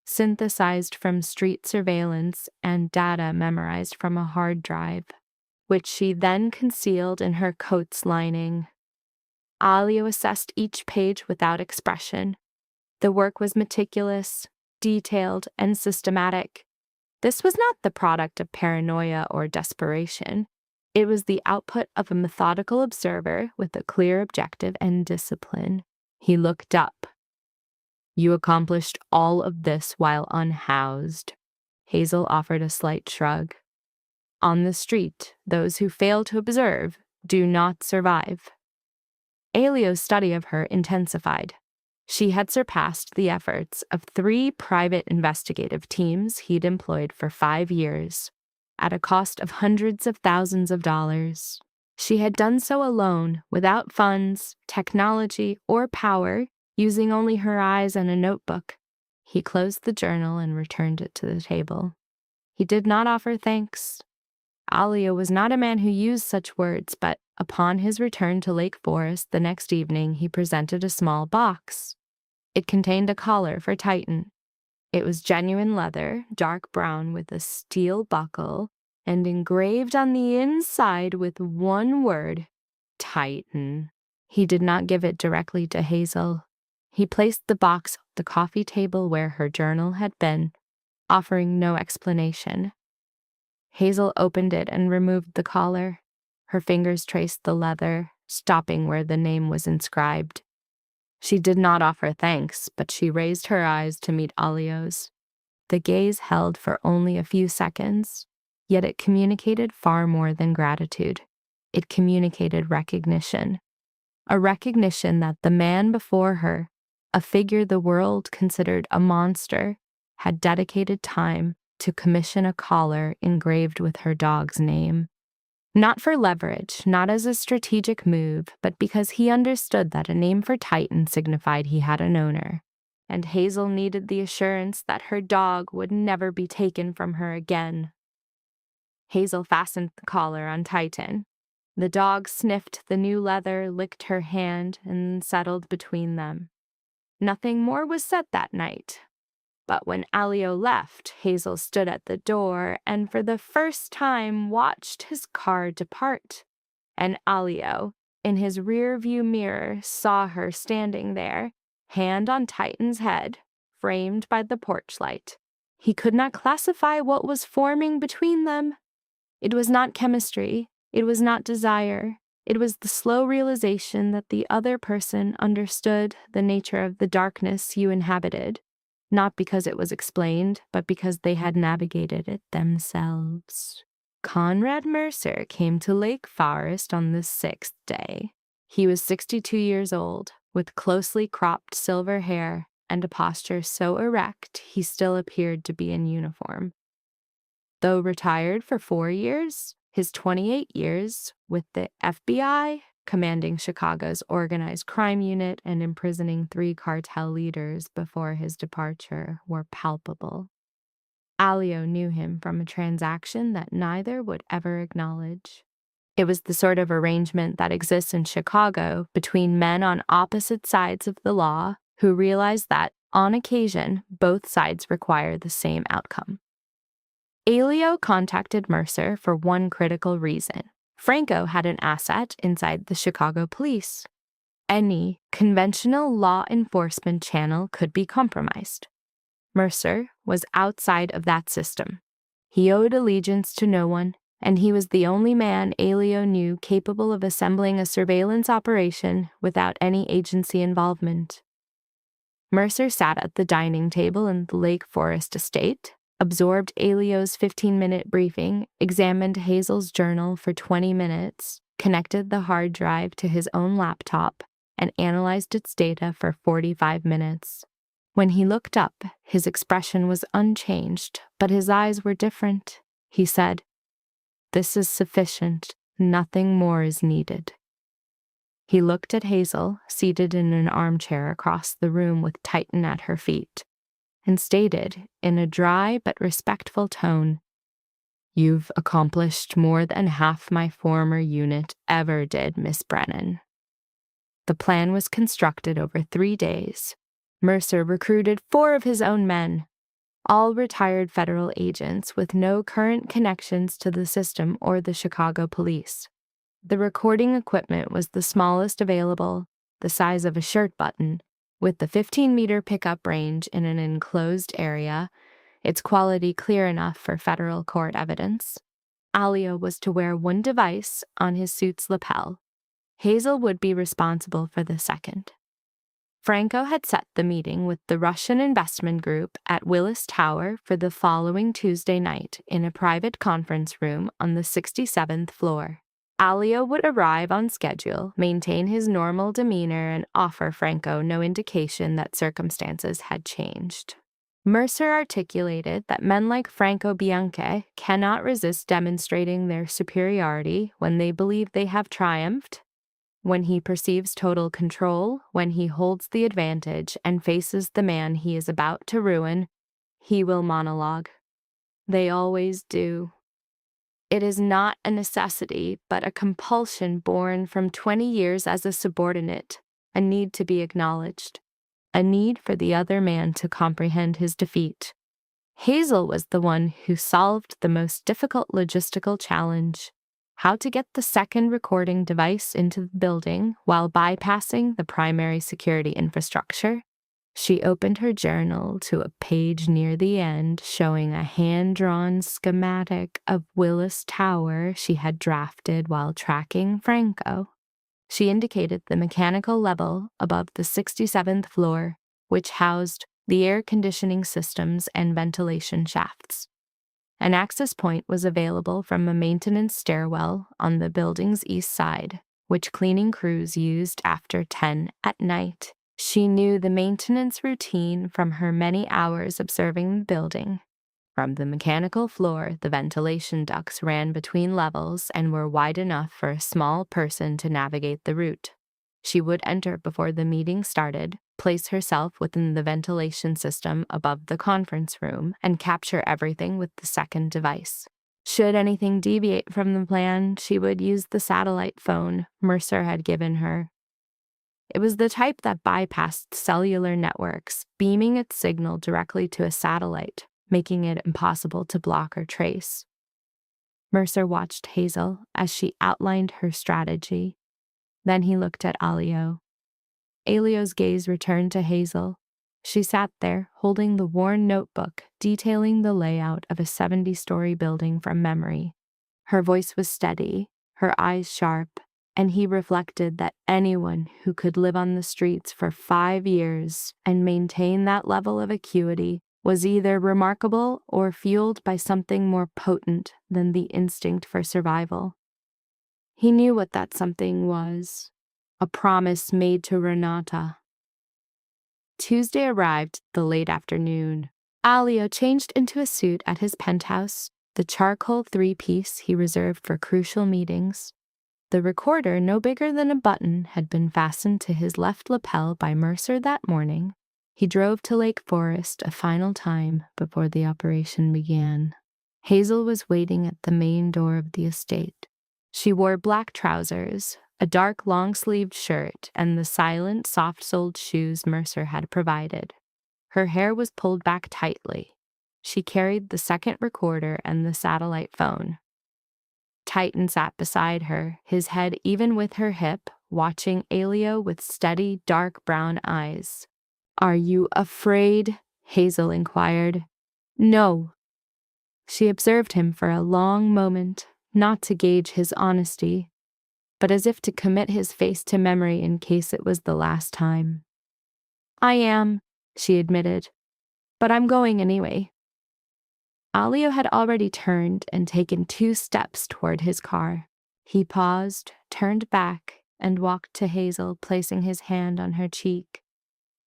synthesized from street surveillance and data memorized from a hard drive, which she then concealed in her coat's lining. Alio assessed each page without expression. The work was meticulous, detailed, and systematic. This was not the product of paranoia or desperation. It was the output of a methodical observer with a clear objective and discipline. He looked up. "You accomplished all of this while unhoused." Hazel offered a slight shrug. "On the street, those who fail to observe do not survive." Alio's study of her intensified. She had surpassed the efforts of 3 private investigative teams he'd employed for 5 years, at a cost of hundreds of thousands of dollars. She had done so alone, without funds, technology, or power, using only her eyes and a notebook. He closed the journal and returned it to the table. He did not offer thanks. Alio was not a man who used such words, but upon his return to Lake Forest the next evening, he presented a small box. It contained a collar for Titan. It was genuine leather, dark brown with a steel buckle, and engraved on the inside with one word, Titan. He did not give it directly to Hazel. He placed the box on the coffee table where her journal had been, offering no explanation. Hazel opened it and removed the collar. Her fingers traced the leather, stopping where the name was inscribed. She did not offer thanks, but she raised her eyes to meet Alio's. The gaze held for only a few seconds, yet it communicated far more than gratitude. It communicated recognition. A recognition that the man before her, a figure the world considered a monster, had dedicated time to commission a collar engraved with her dog's name. Not for leverage, not as a strategic move, but because he understood that a name for Titan signified he had an owner, and Hazel needed the assurance that her dog would never be taken from her again. Hazel fastened the collar on Titan. The dog sniffed the new leather, licked her hand, and settled between them. Nothing more was said that night. But when Alio left, Hazel stood at the door and for the first time watched his car depart. And Alio, in his rear-view mirror, saw her standing there, hand on Titan's head, framed by the porch light. He could not classify what was forming between them. It was not chemistry. It was not desire. It was the slow realization that the other person understood the nature of the darkness you inhabited. Not because it was explained, but because they had navigated it themselves. Conrad Mercer came to Lake Forest on the 6th day. He was 62 years old, with closely cropped silver hair and a posture so erect he still appeared to be in uniform. Though retired for 4 years, his 28 years with the FBI, commanding Chicago's organized crime unit and imprisoning 3 cartel leaders before his departure, were palpable. Alio knew him from a transaction that neither would ever acknowledge. It was the sort of arrangement that exists in Chicago between men on opposite sides of the law who realize that, on occasion, both sides require the same outcome. Alio contacted Mercer for one critical reason. Franco had an asset inside the Chicago police. Any conventional law enforcement channel could be compromised. Mercer was outside of that system. He owed allegiance to no one, and he was the only man Alio knew capable of assembling a surveillance operation without any agency involvement. Mercer sat at the dining table in the Lake Forest estate, absorbed Alio's 15-minute briefing, examined Hazel's journal for 20 minutes, connected the hard drive to his own laptop, and analyzed its data for 45 minutes. When he looked up, his expression was unchanged, but his eyes were different. He said, "This is sufficient. Nothing more is needed." He looked at Hazel, seated in an armchair across the room with Titan at her feet, and stated, in a dry but respectful tone, "You've accomplished more than half my former unit ever did, Miss Brennan." The plan was constructed over 3 days. Mercer recruited 4 of his own men, all retired federal agents with no current connections to the system or the Chicago police. The recording equipment was the smallest available, the size of a shirt button, with the 15-meter pickup range in an enclosed area, its quality clear enough for federal court evidence. Alio was to wear one device on his suit's lapel. Hazel would be responsible for the second. Franco had set the meeting with the Russian investment group at Willis Tower for the following Tuesday night in a private conference room on the 67th floor. Alio would arrive on schedule, maintain his normal demeanor, and offer Franco no indication that circumstances had changed. Mercer articulated that men like Franco Bianchi cannot resist demonstrating their superiority when they believe they have triumphed, when he perceives total control, when he holds the advantage and faces the man he is about to ruin, he will monologue. They always do. It is not a necessity, but a compulsion born from 20 years as a subordinate, a need to be acknowledged, a need for the other man to comprehend his defeat. Hazel was the one who solved the most difficult logistical challenge: how to get the second recording device into the building while bypassing the primary security infrastructure. She opened her journal to a page near the end showing a hand-drawn schematic of Willis Tower she had drafted while tracking Franco. She indicated the mechanical level above the 67th floor, which housed the air conditioning systems and ventilation shafts. An access point was available from a maintenance stairwell on the building's east side, which cleaning crews used after 10 at night. She knew the maintenance routine from her many hours observing the building. From the mechanical floor, the ventilation ducts ran between levels and were wide enough for a small person to navigate the route. She would enter before the meeting started, place herself within the ventilation system above the conference room, and capture everything with the second device. Should anything deviate from the plan, she would use the satellite phone Mercer had given her. It was the type that bypassed cellular networks, beaming its signal directly to a satellite, making it impossible to block or trace. Mercer watched Hazel as she outlined her strategy. Then he looked at Alio. Alio's gaze returned to Hazel. She sat there, holding the worn notebook detailing the layout of a 70-story building from memory. Her voice was steady, her eyes sharp, and he reflected that anyone who could live on the streets for 5 years and maintain that level of acuity was either remarkable or fueled by something more potent than the instinct for survival. He knew what that something was: a promise made to Renata. Tuesday arrived the late afternoon. Alio changed into a suit at his penthouse, the charcoal 3-piece he reserved for crucial meetings. The recorder, no bigger than a button, had been fastened to his left lapel by Mercer that morning. He drove to Lake Forest a final time before the operation began. Hazel was waiting at the main door of the estate. She wore black trousers, a dark long-sleeved shirt, and the silent, soft-soled shoes Mercer had provided. Her hair was pulled back tightly. She carried the second recorder and the satellite phone. Titan sat beside her, his head even with her hip, watching Alio with steady, dark brown eyes. "Are you afraid?" Hazel inquired. "No." She observed him for a long moment, not to gauge his honesty, but as if to commit his face to memory in case it was the last time. "I am," she admitted, "but I'm going anyway." Alio had already turned and taken 2 steps toward his car. He paused, turned back, and walked to Hazel, placing his hand on her cheek.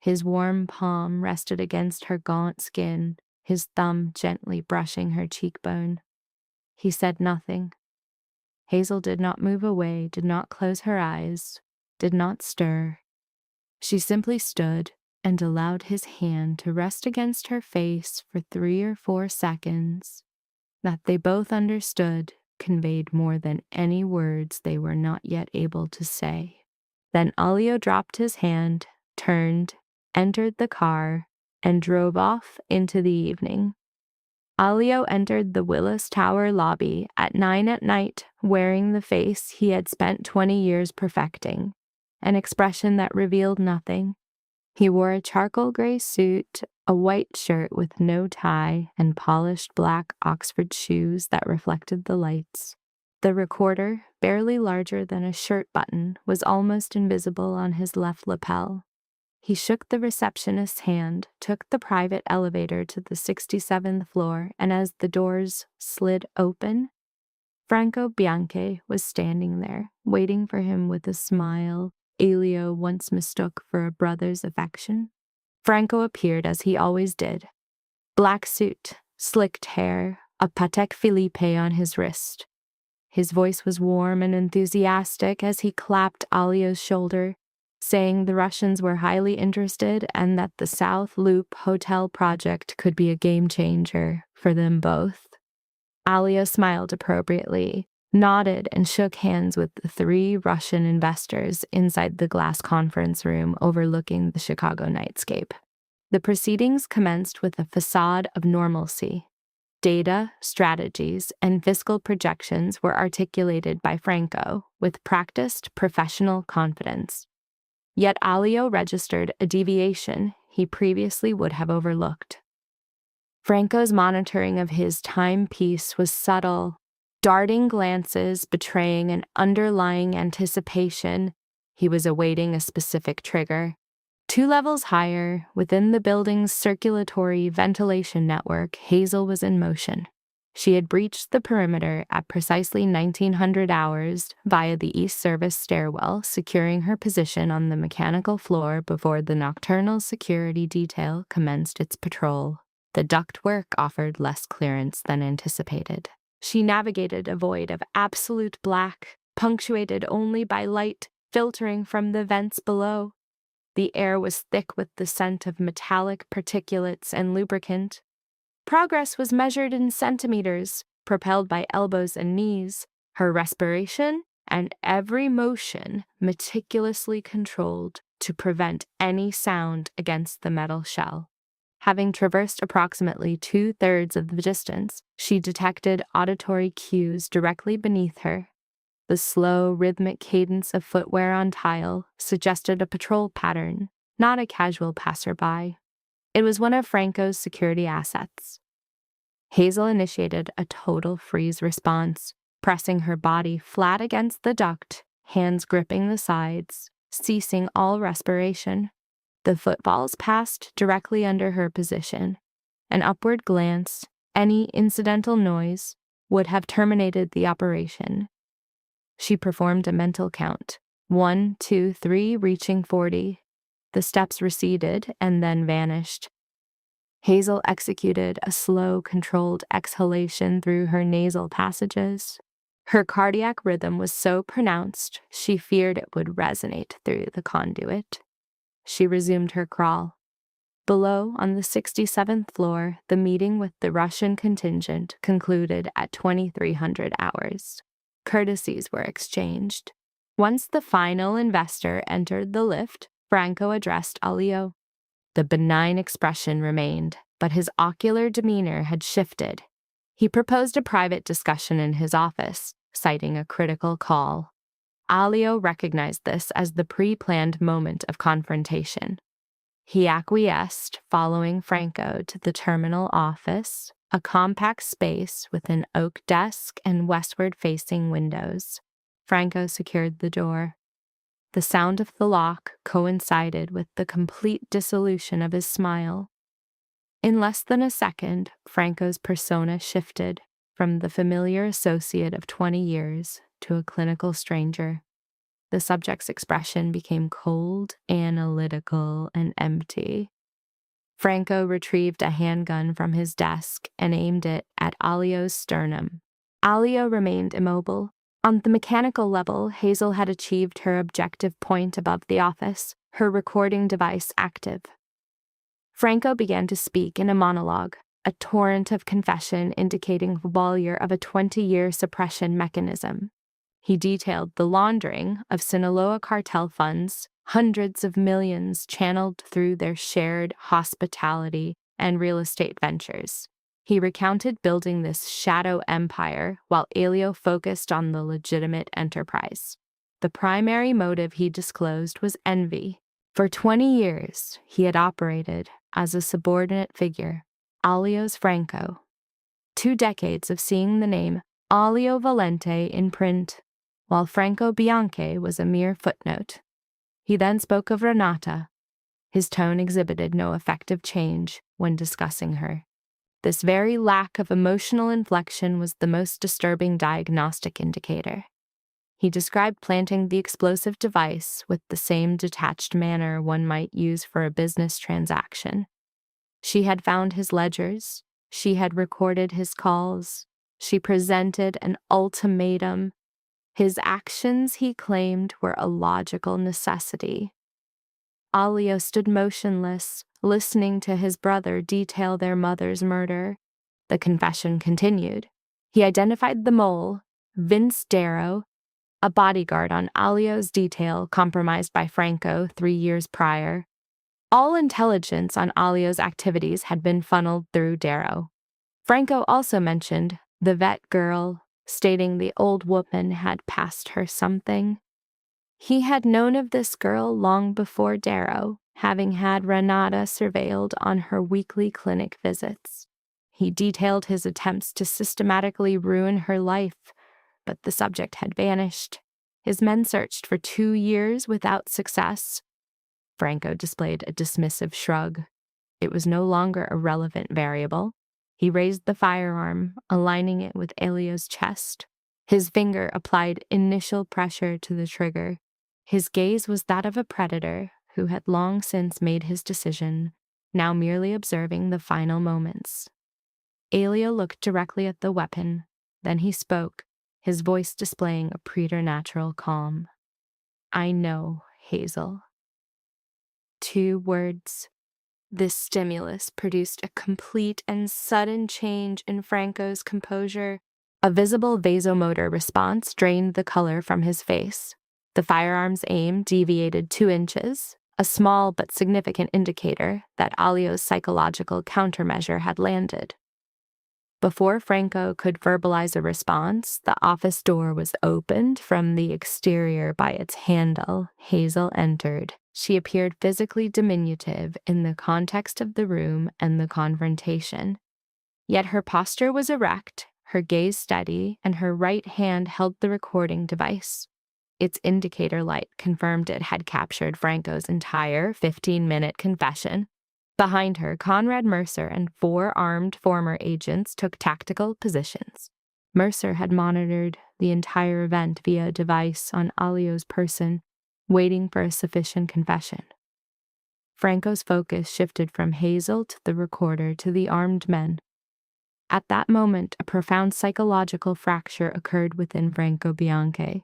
His warm palm rested against her gaunt skin, his thumb gently brushing her cheekbone. He said nothing. Hazel did not move away, did not close her eyes, did not stir. She simply stood and allowed his hand to rest against her face for 3 or 4 seconds. That they both understood conveyed more than any words they were not yet able to say. Then Alio dropped his hand, turned, entered the car, and drove off into the evening. Alio entered the Willis Tower lobby at 9 at night, wearing the face he had spent 20 years perfecting, an expression that revealed nothing. He wore a charcoal gray suit, a white shirt with no tie, and polished black Oxford shoes that reflected the lights. The recorder, barely larger than a shirt button, was almost invisible on his left lapel. He shook the receptionist's hand, took the private elevator to the 67th floor, and as the doors slid open, Franco Bianchi was standing there, waiting for him with a smile Elio once mistook for a brother's affection. Franco appeared as he always did. Black suit, slicked hair, a Patek Philippe on his wrist. His voice was warm and enthusiastic as he clapped Alio's shoulder, saying the Russians were highly interested and that the South Loop Hotel project could be a game changer for them both. Alio smiled appropriately, nodded, and shook hands with the 3 Russian investors inside the glass conference room overlooking the Chicago nightscape. The proceedings commenced with a facade of normalcy. Data, strategies, and fiscal projections were articulated by Franco with practiced professional confidence. Yet Alio registered a deviation he previously would have overlooked. Franco's monitoring of his timepiece was subtle, darting glances betraying an underlying anticipation he was awaiting a specific trigger. 2 levels higher, within the building's circulatory ventilation network, Hazel was in motion. She had breached the perimeter at precisely 1900 hours via the East Service stairwell, securing her position on the mechanical floor before the nocturnal security detail commenced its patrol. The ductwork offered less clearance than anticipated. She navigated a void of absolute black, punctuated only by light filtering from the vents below. The air was thick with the scent of metallic particulates and lubricant. Progress was measured in centimeters, propelled by elbows and knees, her respiration and every motion meticulously controlled to prevent any sound against the metal shell. Having traversed approximately 2/3 of the distance, she detected auditory cues directly beneath her. The slow, rhythmic cadence of footwear on tile suggested a patrol pattern, not a casual passerby. It was one of Franco's security assets. Hazel initiated a total freeze response, pressing her body flat against the duct, hands gripping the sides, ceasing all respiration. The footfalls passed directly under her position. An upward glance, any incidental noise, would have terminated the operation. She performed a mental count, 1, 2, 3, reaching 40. The steps receded and then vanished. Hazel executed a slow, controlled exhalation through her nasal passages. Her cardiac rhythm was so pronounced, she feared it would resonate through the conduit. She resumed her crawl. Below, on the 67th floor, the meeting with the Russian contingent concluded at 2300 hours. Courtesies were exchanged. Once the final investor entered the lift, Franco addressed Alio. The benign expression remained, but his ocular demeanor had shifted. He proposed a private discussion in his office, citing a critical call. Alio recognized this as the pre-planned moment of confrontation. He acquiesced, following Franco to the terminal office, a compact space with an oak desk and westward-facing windows. Franco secured the door. The sound of the lock coincided with the complete dissolution of his smile. In less than a second, Franco's persona shifted from the familiar associate of 20 years to a clinical stranger. The subject's expression became cold, analytical, and empty. Franco retrieved a handgun from his desk and aimed it at Alio's sternum. Alio remained immobile. On the mechanical level, Hazel had achieved her objective point above the office, her recording device active. Franco began to speak in a monologue, a torrent of confession indicating the failure of a 20-year suppression mechanism. He detailed the laundering of Sinaloa cartel funds, hundreds of millions channeled through their shared hospitality and real estate ventures. He recounted building this shadow empire while Alio focused on the legitimate enterprise. The primary motive he disclosed was envy. For 20 years, he had operated as a subordinate figure, alias Franco. 2 decades of seeing the name Alio Valente in print, while Franco Bianchi was a mere footnote. He then spoke of Renata. His tone exhibited no effective change when discussing her. This very lack of emotional inflection was the most disturbing diagnostic indicator. He described planting the explosive device with the same detached manner one might use for a business transaction. She had found his ledgers. She had recorded his calls. She presented an ultimatum. His actions, he claimed, were a logical necessity. Alio stood motionless, listening to his brother detail their mother's murder. The confession continued. He identified the mole, Vince Darrow, a bodyguard on Alio's detail compromised by Franco 3 years prior. All intelligence on Alio's activities had been funneled through Darrow. Franco also mentioned the vet girl, stating the old woman had passed her something. He had known of this girl long before Darrow, having had Renata surveilled on her weekly clinic visits. He detailed his attempts to systematically ruin her life, but the subject had vanished. His men searched for 2 years without success. Franco displayed a dismissive shrug. It was no longer a relevant variable. He raised the firearm, aligning it with Alio's chest. His finger applied initial pressure to the trigger. His gaze was that of a predator who had long since made his decision, now merely observing the final moments. Alio looked directly at the weapon. Then he spoke, his voice displaying a preternatural calm. "I know, Hazel." 2 words. This stimulus produced a complete and sudden change in Franco's composure. A visible vasomotor response drained the color from his face. The firearm's aim deviated 2 inches, a small but significant indicator that Alio's psychological countermeasure had landed. Before Franco could verbalize a response, the office door was opened from the exterior by its handle. Hazel entered. She appeared physically diminutive in the context of the room and the confrontation. Yet her posture was erect, her gaze steady, and her right hand held the recording device. Its indicator light confirmed it had captured Franco's entire 15-minute confession. Behind her, Conrad Mercer and 4 armed former agents took tactical positions. Mercer had monitored the entire event via a device on Alio's person, waiting for a sufficient confession. Franco's focus shifted from Hazel to the recorder to the armed men. At that moment, a profound psychological fracture occurred within Franco Bianchi.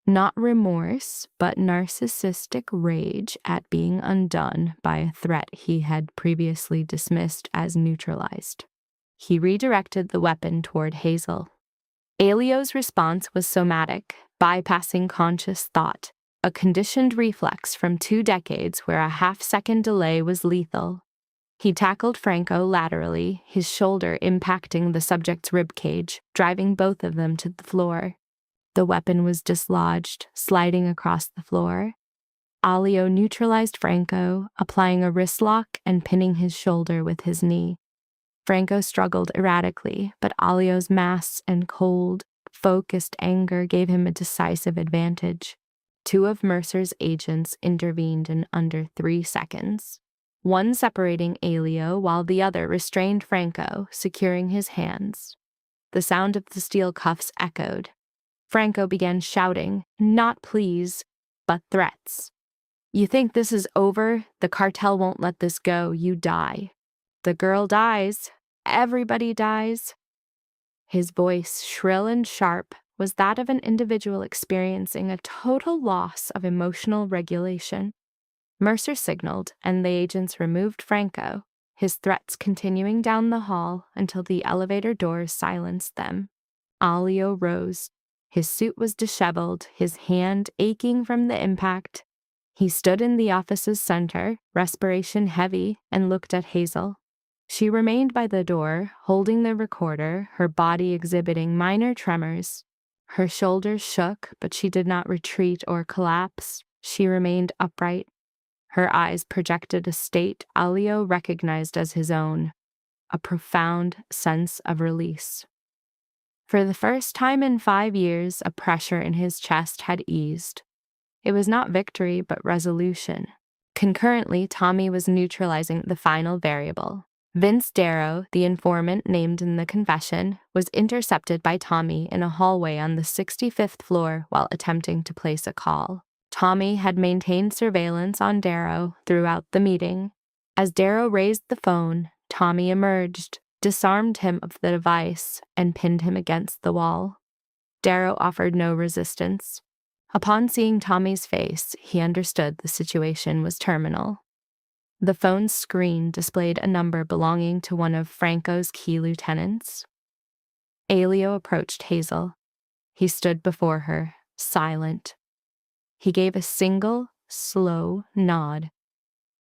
Not remorse, but narcissistic rage at being undone by a threat he had previously dismissed as neutralized. He redirected the weapon toward Hazel. Alio's response was somatic, bypassing conscious thought, a conditioned reflex from 2 decades where a half-second delay was lethal. He tackled Franco laterally, his shoulder impacting the subject's ribcage, driving both of them to the floor. The weapon was dislodged, sliding across the floor. Alio neutralized Franco, applying a wrist lock and pinning his shoulder with his knee. Franco struggled erratically, but Alio's mass and cold, focused anger gave him a decisive advantage. 2 of Mercer's agents intervened in under 3 seconds, one separating Alio while the other restrained Franco, securing his hands. The sound of the steel cuffs echoed. Franco began shouting, not pleas, but threats. You think this is over? The cartel won't let this go. You die. The girl dies. Everybody dies. His voice, shrill and sharp, was that of an individual experiencing a total loss of emotional regulation. Mercer signaled, and the agents removed Franco, his threats continuing down the hall until the elevator doors silenced them. Alio rose. His suit was disheveled, his hand aching from the impact. He stood in the office's center, respiration heavy, and looked at Hazel. She remained by the door, holding the recorder, her body exhibiting minor tremors. Her shoulders shook, but she did not retreat or collapse. She remained upright. Her eyes projected a state Alio recognized as his own, a profound sense of release. For the first time in 5 years, a pressure in his chest had eased. It was not victory, but resolution. Concurrently, Tommy was neutralizing the final variable. Vince Darrow, the informant named in the confession, was intercepted by Tommy in a hallway on the 65th floor while attempting to place a call. Tommy had maintained surveillance on Darrow throughout the meeting. As Darrow raised the phone, Tommy emerged, disarmed him of the device, and pinned him against the wall. Darrow offered no resistance. Upon seeing Tommy's face, he understood the situation was terminal. The phone's screen displayed a number belonging to one of Franco's key lieutenants. Alio approached Hazel. He stood before her, silent. He gave a single, slow nod.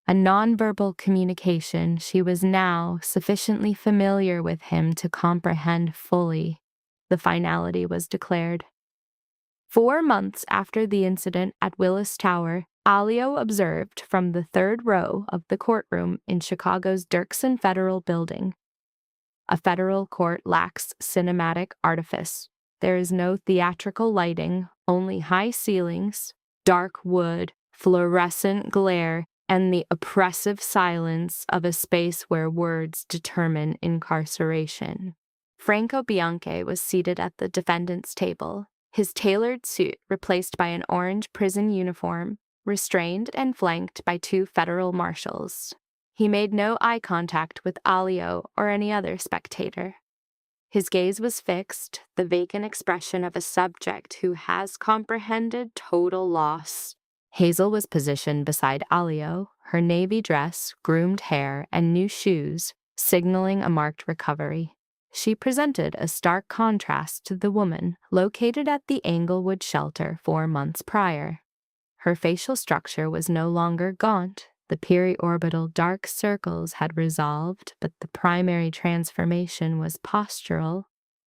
A nonverbal communication. She was now sufficiently familiar with him to comprehend fully. The finality was declared. 4 months after the incident at Willis Tower, Alio observed from the 3rd row of the courtroom in Chicago's Dirksen Federal Building. A federal court lacks cinematic artifice. There is no theatrical lighting, only high ceilings, dark wood, fluorescent glare, and the oppressive silence of a space where words determine incarceration. Franco Bianchi was seated at the defendant's table, his tailored suit replaced by an orange prison uniform, restrained and flanked by 2 federal marshals. He made no eye contact with Alio or any other spectator. His gaze was fixed, the vacant expression of a subject who has comprehended total loss. Hazel was positioned beside Alio, her navy dress, groomed hair, and new shoes, signaling a marked recovery. She presented a stark contrast to the woman located at the Englewood shelter 4 months prior. Her facial structure was no longer gaunt. The periorbital dark circles had resolved, but the primary transformation was postural.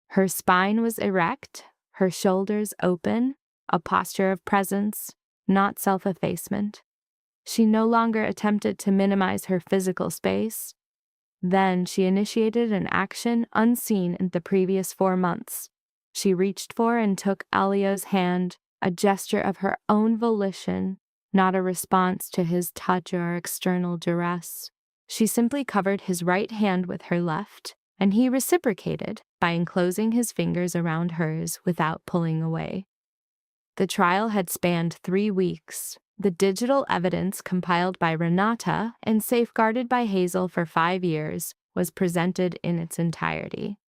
Her spine was erect, her shoulders open, a posture of presence, not self-effacement. She no longer attempted to minimize her physical space. Then she initiated an action unseen in the previous 4 months. She reached for and took Alio's hand, a gesture of her own volition, not a response to his touch or external duress. She simply covered his right hand with her left, and he reciprocated by enclosing his fingers around hers without pulling away. The trial had spanned 3 weeks. The digital evidence compiled by Renata and safeguarded by Hazel for 5 years was presented in its entirety.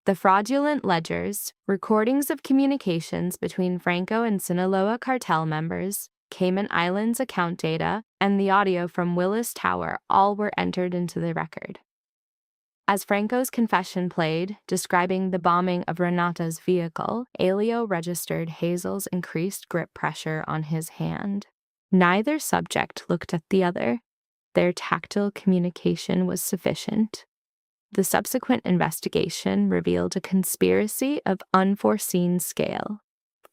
The fraudulent ledgers, recordings of communications between Franco and Sinaloa cartel members, Cayman Islands account data, and the audio from Willis Tower all were entered into the record. As Franco's confession played, describing the bombing of Renata's vehicle, Alio registered Hazel's increased grip pressure on his hand. Neither subject looked at the other. Their tactile communication was sufficient. The subsequent investigation revealed a conspiracy of unforeseen scale.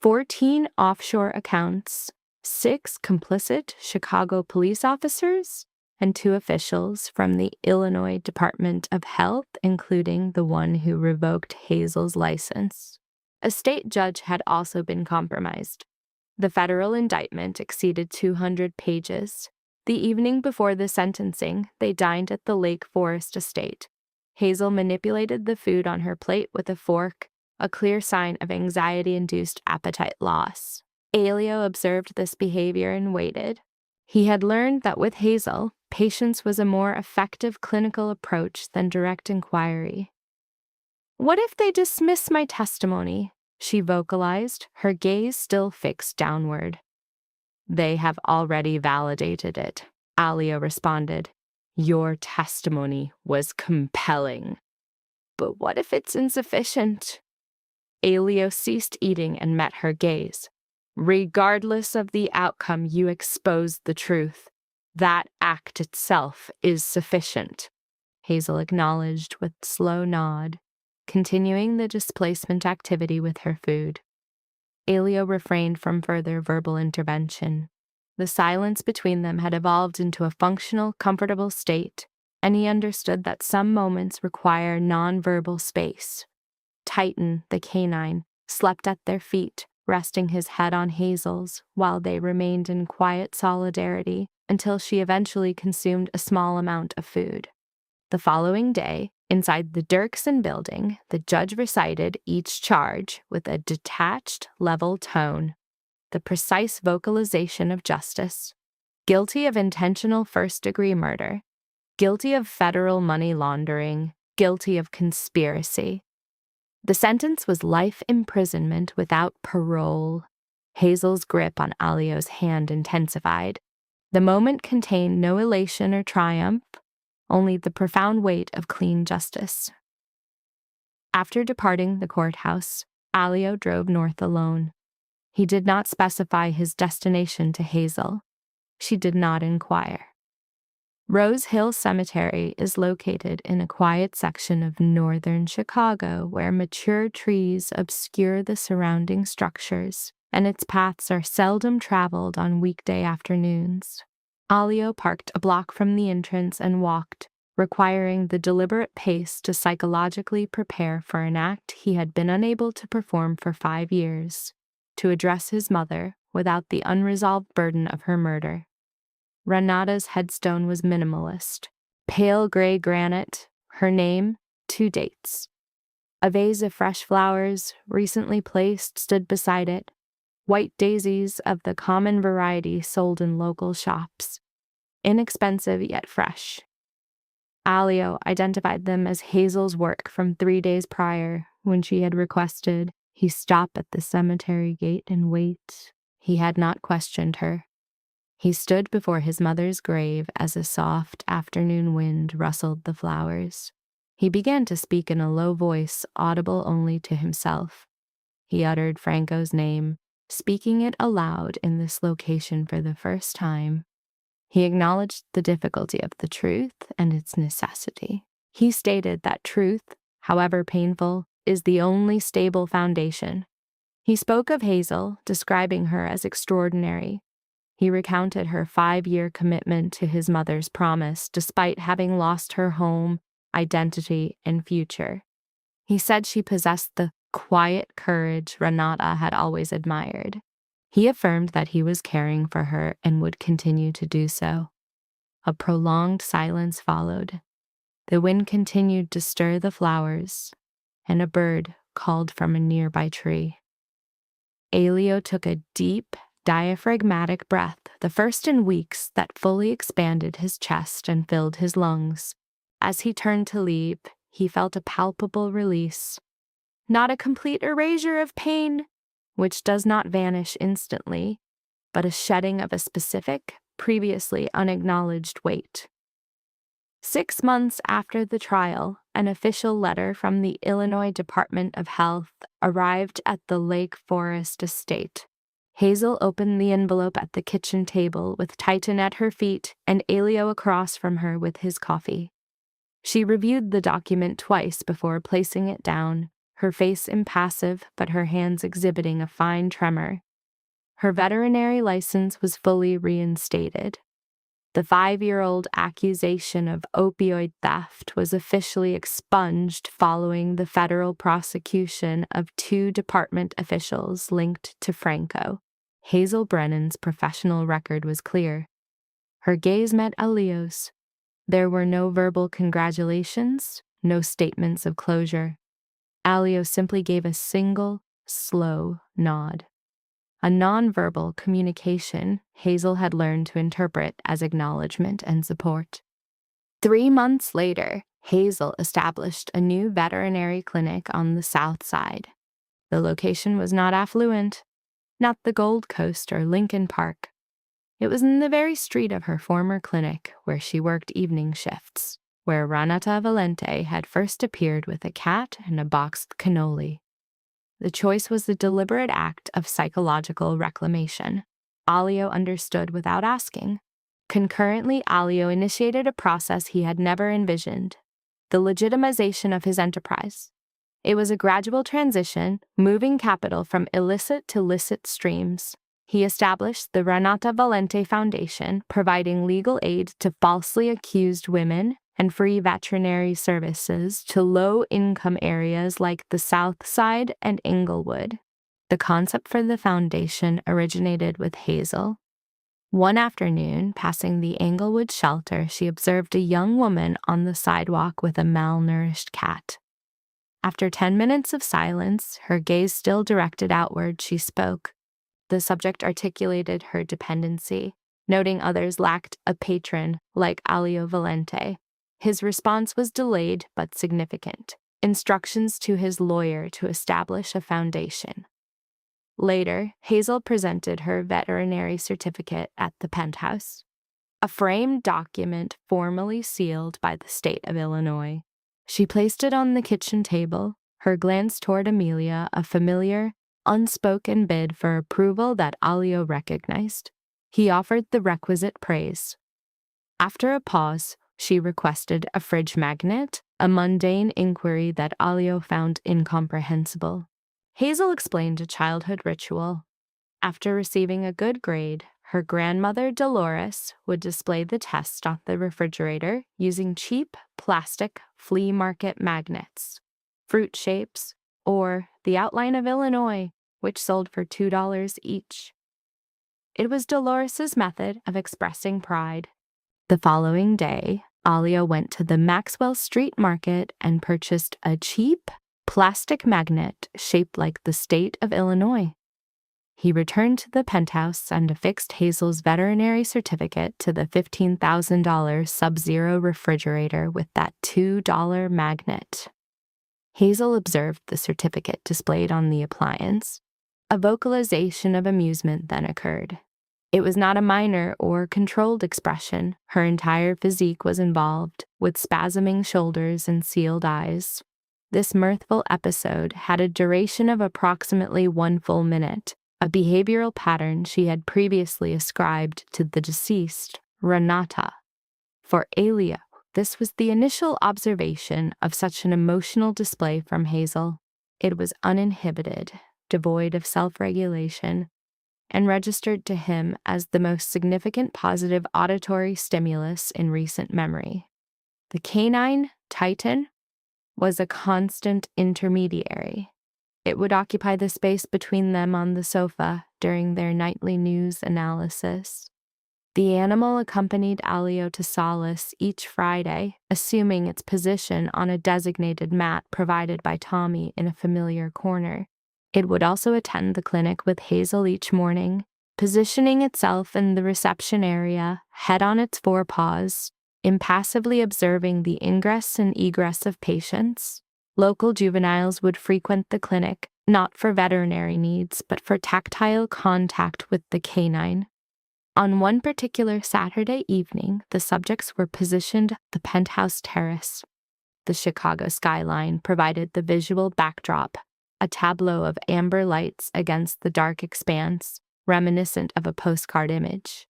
14 offshore accounts, 6 complicit Chicago police officers, and 2 officials from the Illinois Department of Health, including the one who revoked Hazel's license. A state judge had also been compromised. The federal indictment exceeded 200 pages. The evening before the sentencing, they dined at the Lake Forest estate. Hazel manipulated the food on her plate with a fork, a clear sign of anxiety-induced appetite loss. Elio observed this behavior and waited. He had learned that with Hazel, patience was a more effective clinical approach than direct inquiry. "What if they dismiss my testimony?" she vocalized, her gaze still fixed downward. "They have already validated it," Alio responded. "Your testimony was compelling." "But what if it's insufficient?" Alio ceased eating and met her gaze. "Regardless of the outcome, you exposed the truth. That act itself is sufficient," Hazel acknowledged with slow nod, continuing the displacement activity with her food. Alio refrained from further verbal intervention. The silence between them had evolved into a functional, comfortable state, and he understood that some moments require nonverbal space. Titan, the canine, slept at their feet, resting his head on Hazel's, while they remained in quiet solidarity until she eventually consumed a small amount of food. The following day, inside the Dirksen building, the judge recited each charge with a detached, level tone. The precise vocalization of justice. Guilty of intentional first-degree murder. Guilty of federal money laundering. Guilty of conspiracy. The sentence was life imprisonment without parole. Hazel's grip on Alio's hand intensified. The moment contained no elation or triumph, only the profound weight of clean justice. After departing the courthouse, Alio drove north alone. He did not specify his destination to Hazel. She did not inquire. Rose Hill Cemetery is located in a quiet section of northern Chicago where mature trees obscure the surrounding structures, and its paths are seldom traveled on weekday afternoons. Alio parked a block from the entrance and walked, requiring the deliberate pace to psychologically prepare for an act he had been unable to perform for 5 years, to address his mother without the unresolved burden of her murder. Renata's headstone was minimalist. Pale gray granite, her name, 2 dates. A vase of fresh flowers, recently placed, stood beside it. White daisies of the common variety sold in local shops. Inexpensive yet fresh. Alio identified them as Hazel's work from 3 days prior, when she had requested he stop at the cemetery gate and wait. He had not questioned her. He stood before his mother's grave as a soft afternoon wind rustled the flowers. He began to speak in a low voice, audible only to himself. He uttered Franco's name, speaking it aloud in this location for the first time. He acknowledged the difficulty of the truth and its necessity. He stated that truth, however painful, is the only stable foundation. He spoke of Hazel, describing her as extraordinary. He recounted her 5-year commitment to his mother's promise, despite having lost her home, identity, and future. He said she possessed the quiet courage Renata had always admired. He affirmed that he was caring for her and would continue to do so. A prolonged silence followed. The wind continued to stir the flowers, and a bird called from a nearby tree. Alio took a deep, diaphragmatic breath, the first in weeks, that fully expanded his chest and filled his lungs. As he turned to leave, he felt a palpable release. Not a complete erasure of pain, which does not vanish instantly, but a shedding of a specific, previously unacknowledged weight. 6 months after the trial, an official letter from the Illinois Department of Health arrived at the Lake Forest estate. Hazel opened the envelope at the kitchen table with Titan at her feet and Alio across from her with his coffee. She reviewed the document twice before placing it down, her face impassive but her hands exhibiting a fine tremor. Her veterinary license was fully reinstated. The 5-year-old accusation of opioid theft was officially expunged following the federal prosecution of 2 department officials linked to Franco. Hazel Brennan's professional record was clear. Her gaze met Alio's. There were no verbal congratulations, no statements of closure. Alio simply gave a single, slow nod. A nonverbal communication Hazel had learned to interpret as acknowledgement and support. 3 months later, Hazel established a new veterinary clinic on the south side. The location was not affluent, not the Gold Coast or Lincoln Park. It was in the very street of her former clinic where she worked evening shifts, where Renata Valente had first appeared with a cat and a boxed cannoli. The choice was the deliberate act of psychological reclamation. Alio understood without asking. Concurrently, Alio initiated a process he had never envisioned, the legitimization of his enterprise. It was a gradual transition, moving capital from illicit to licit streams. He established the Renata Valente Foundation, providing legal aid to falsely accused women and free veterinary services to low-income areas like the South Side and Inglewood. The concept for the foundation originated with Hazel. One afternoon, passing the Englewood shelter, she observed a young woman on the sidewalk with a malnourished cat. After 10 minutes of silence, her gaze still directed outward, she spoke. The subject articulated her dependency, noting others lacked a patron like Alio Valente. His response was delayed but significant. Instructions to his lawyer to establish a foundation. Later, Hazel presented her veterinary certificate at the penthouse, a framed document formally sealed by the state of Illinois. She placed it on the kitchen table, her glance toward Amelia, a familiar, unspoken bid for approval that Alio recognized. He offered the requisite praise. After a pause, she requested a fridge magnet, a mundane inquiry that Alio found incomprehensible. Hazel explained a childhood ritual. After receiving a good grade, her grandmother Dolores would display the test on the refrigerator using cheap plastic flea market magnets, fruit shapes, or the outline of Illinois, which sold for $2 each. It was Dolores's method of expressing pride. The following day, Alio went to the Maxwell Street Market and purchased a cheap plastic magnet shaped like the state of Illinois. He returned to the penthouse and affixed Hazel's veterinary certificate to the $15,000 Sub-Zero refrigerator with that $2 magnet. Hazel observed the certificate displayed on the appliance. A vocalization of amusement then occurred. It was not a minor or controlled expression. Her entire physique was involved, with spasming shoulders and sealed eyes. This mirthful episode had a duration of approximately 1 full minute, a behavioral pattern she had previously ascribed to the deceased, Renata. For Alio, this was the initial observation of such an emotional display from Hazel. It was uninhibited, devoid of self-regulation, and registered to him as the most significant positive auditory stimulus in recent memory. The canine, Titan, was a constant intermediary. It would occupy the space between them on the sofa during their nightly news analysis. The animal accompanied Alio to solace each Friday, assuming its position on a designated mat provided by Tommy in a familiar corner. It would also attend the clinic with Hazel each morning, positioning itself in the reception area, head on its forepaws, impassively observing the ingress and egress of patients. Local juveniles would frequent the clinic, not for veterinary needs, but for tactile contact with the canine. On one particular Saturday evening, the subjects were positioned at the penthouse terrace. The Chicago skyline provided the visual backdrop, a tableau of amber lights against the dark expanse, reminiscent of a postcard image.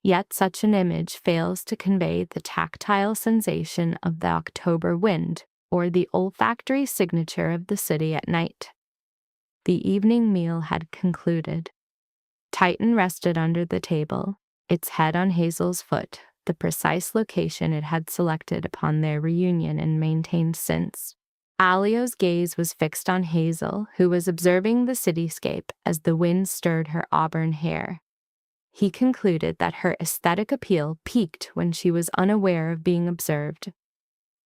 Yet such an image fails to convey the tactile sensation of the October wind or the olfactory signature of the city at night. The evening meal had concluded. Titan rested under the table, its head on Hazel's foot, the precise location it had selected upon their reunion and maintained since. Alio's gaze was fixed on Hazel, who was observing the cityscape as the wind stirred her auburn hair. He concluded that her aesthetic appeal peaked when she was unaware of being observed.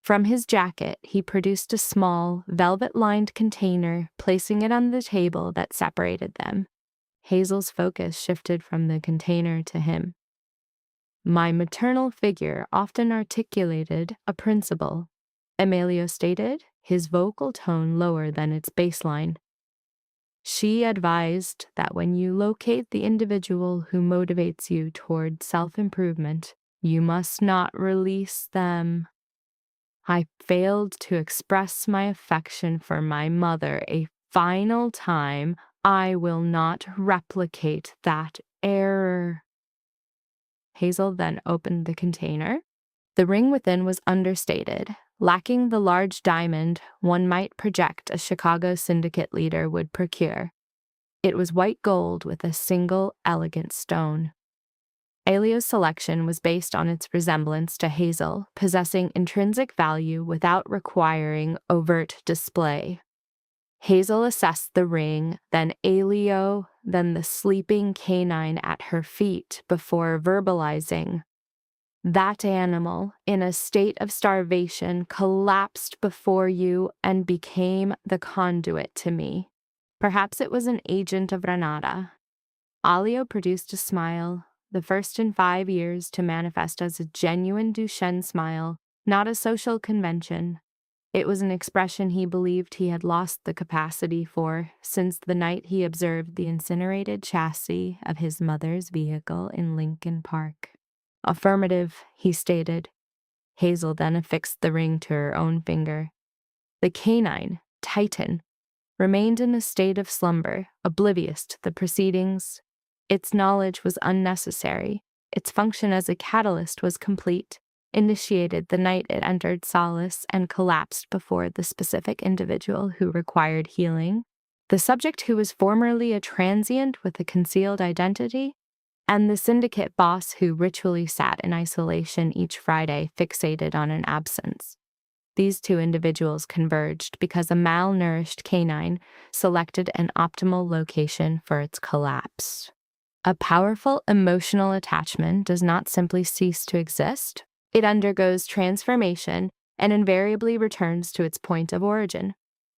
From his jacket, he produced a small, velvet-lined container, placing it on the table that separated them. Hazel's focus shifted from the container to him. My maternal figure often articulated a principle, Emilio stated, his vocal tone lower than its baseline. She advised that when you locate the individual who motivates you toward self-improvement, you must not release them. I failed to express my affection for my mother a final time. I will not replicate that error. Hazel then opened the container. The ring within was understated, lacking the large diamond one might project a Chicago syndicate leader would procure. It was white gold with a single elegant stone. Elio's selection was based on its resemblance to Hazel, possessing intrinsic value without requiring overt display. Hazel assessed the ring, then Elio, then the sleeping canine at her feet before verbalizing. That animal, in a state of starvation, collapsed before you and became the conduit to me. Perhaps it was an agent of Renata. Alio produced a smile, the first in 5 years to manifest as a genuine Duchenne smile, not a social convention. It was an expression he believed he had lost the capacity for since the night he observed the incinerated chassis of his mother's vehicle in Lincoln Park. Affirmative, he stated. Hazel then affixed the ring to her own finger. The canine, Titan, remained in a state of slumber, oblivious to the proceedings. Its knowledge was unnecessary. Its function as a catalyst was complete, initiated the night it entered Solace and collapsed before the specific individual who required healing, the subject who was formerly a transient with a concealed identity, and the syndicate boss who ritually sat in isolation each Friday, fixated on an absence. These two individuals converged because a malnourished canine selected an optimal location for its collapse. A powerful emotional attachment does not simply cease to exist. It undergoes transformation and invariably returns to its point of origin.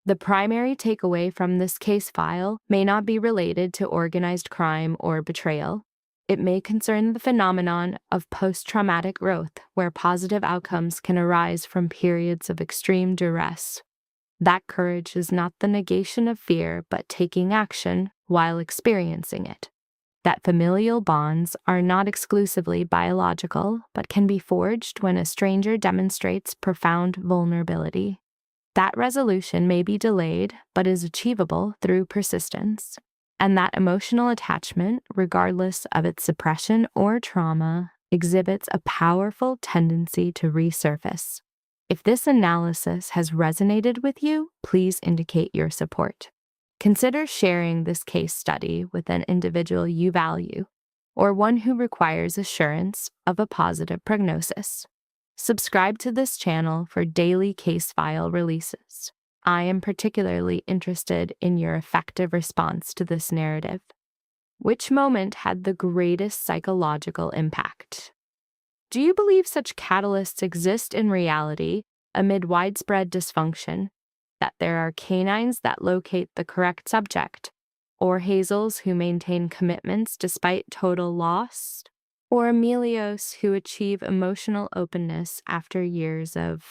The primary takeaway from this case file may not be related to organized crime or betrayal. It may concern the phenomenon of post-traumatic growth, where positive outcomes can arise from periods of extreme duress. That courage is not the negation of fear, but taking action while experiencing it. That familial bonds are not exclusively biological, but can be forged when a stranger demonstrates profound vulnerability. That resolution may be delayed, but is achievable through persistence. And that emotional attachment, regardless of its suppression or trauma, exhibits a powerful tendency to resurface. If this analysis has resonated with you, please indicate your support. Consider sharing this case study with an individual you value, or one who requires assurance of a positive prognosis. Subscribe to this channel for daily case file releases. I am particularly interested in your effective response to this narrative. Which moment had the greatest psychological impact? Do you believe such catalysts exist in reality amid widespread dysfunction, that there are canines that locate the correct subject, or Hazels who maintain commitments despite total loss, or Emilios who achieve emotional openness after years of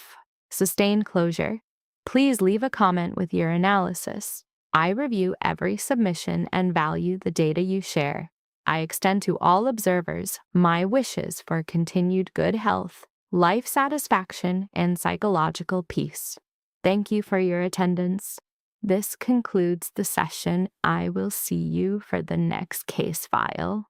sustained closure? Please leave a comment with your analysis. I review every submission and value the data you share. I extend to all observers my wishes for continued good health, life satisfaction, and psychological peace. Thank you for your attendance. This concludes the session. I will see you for the next case file.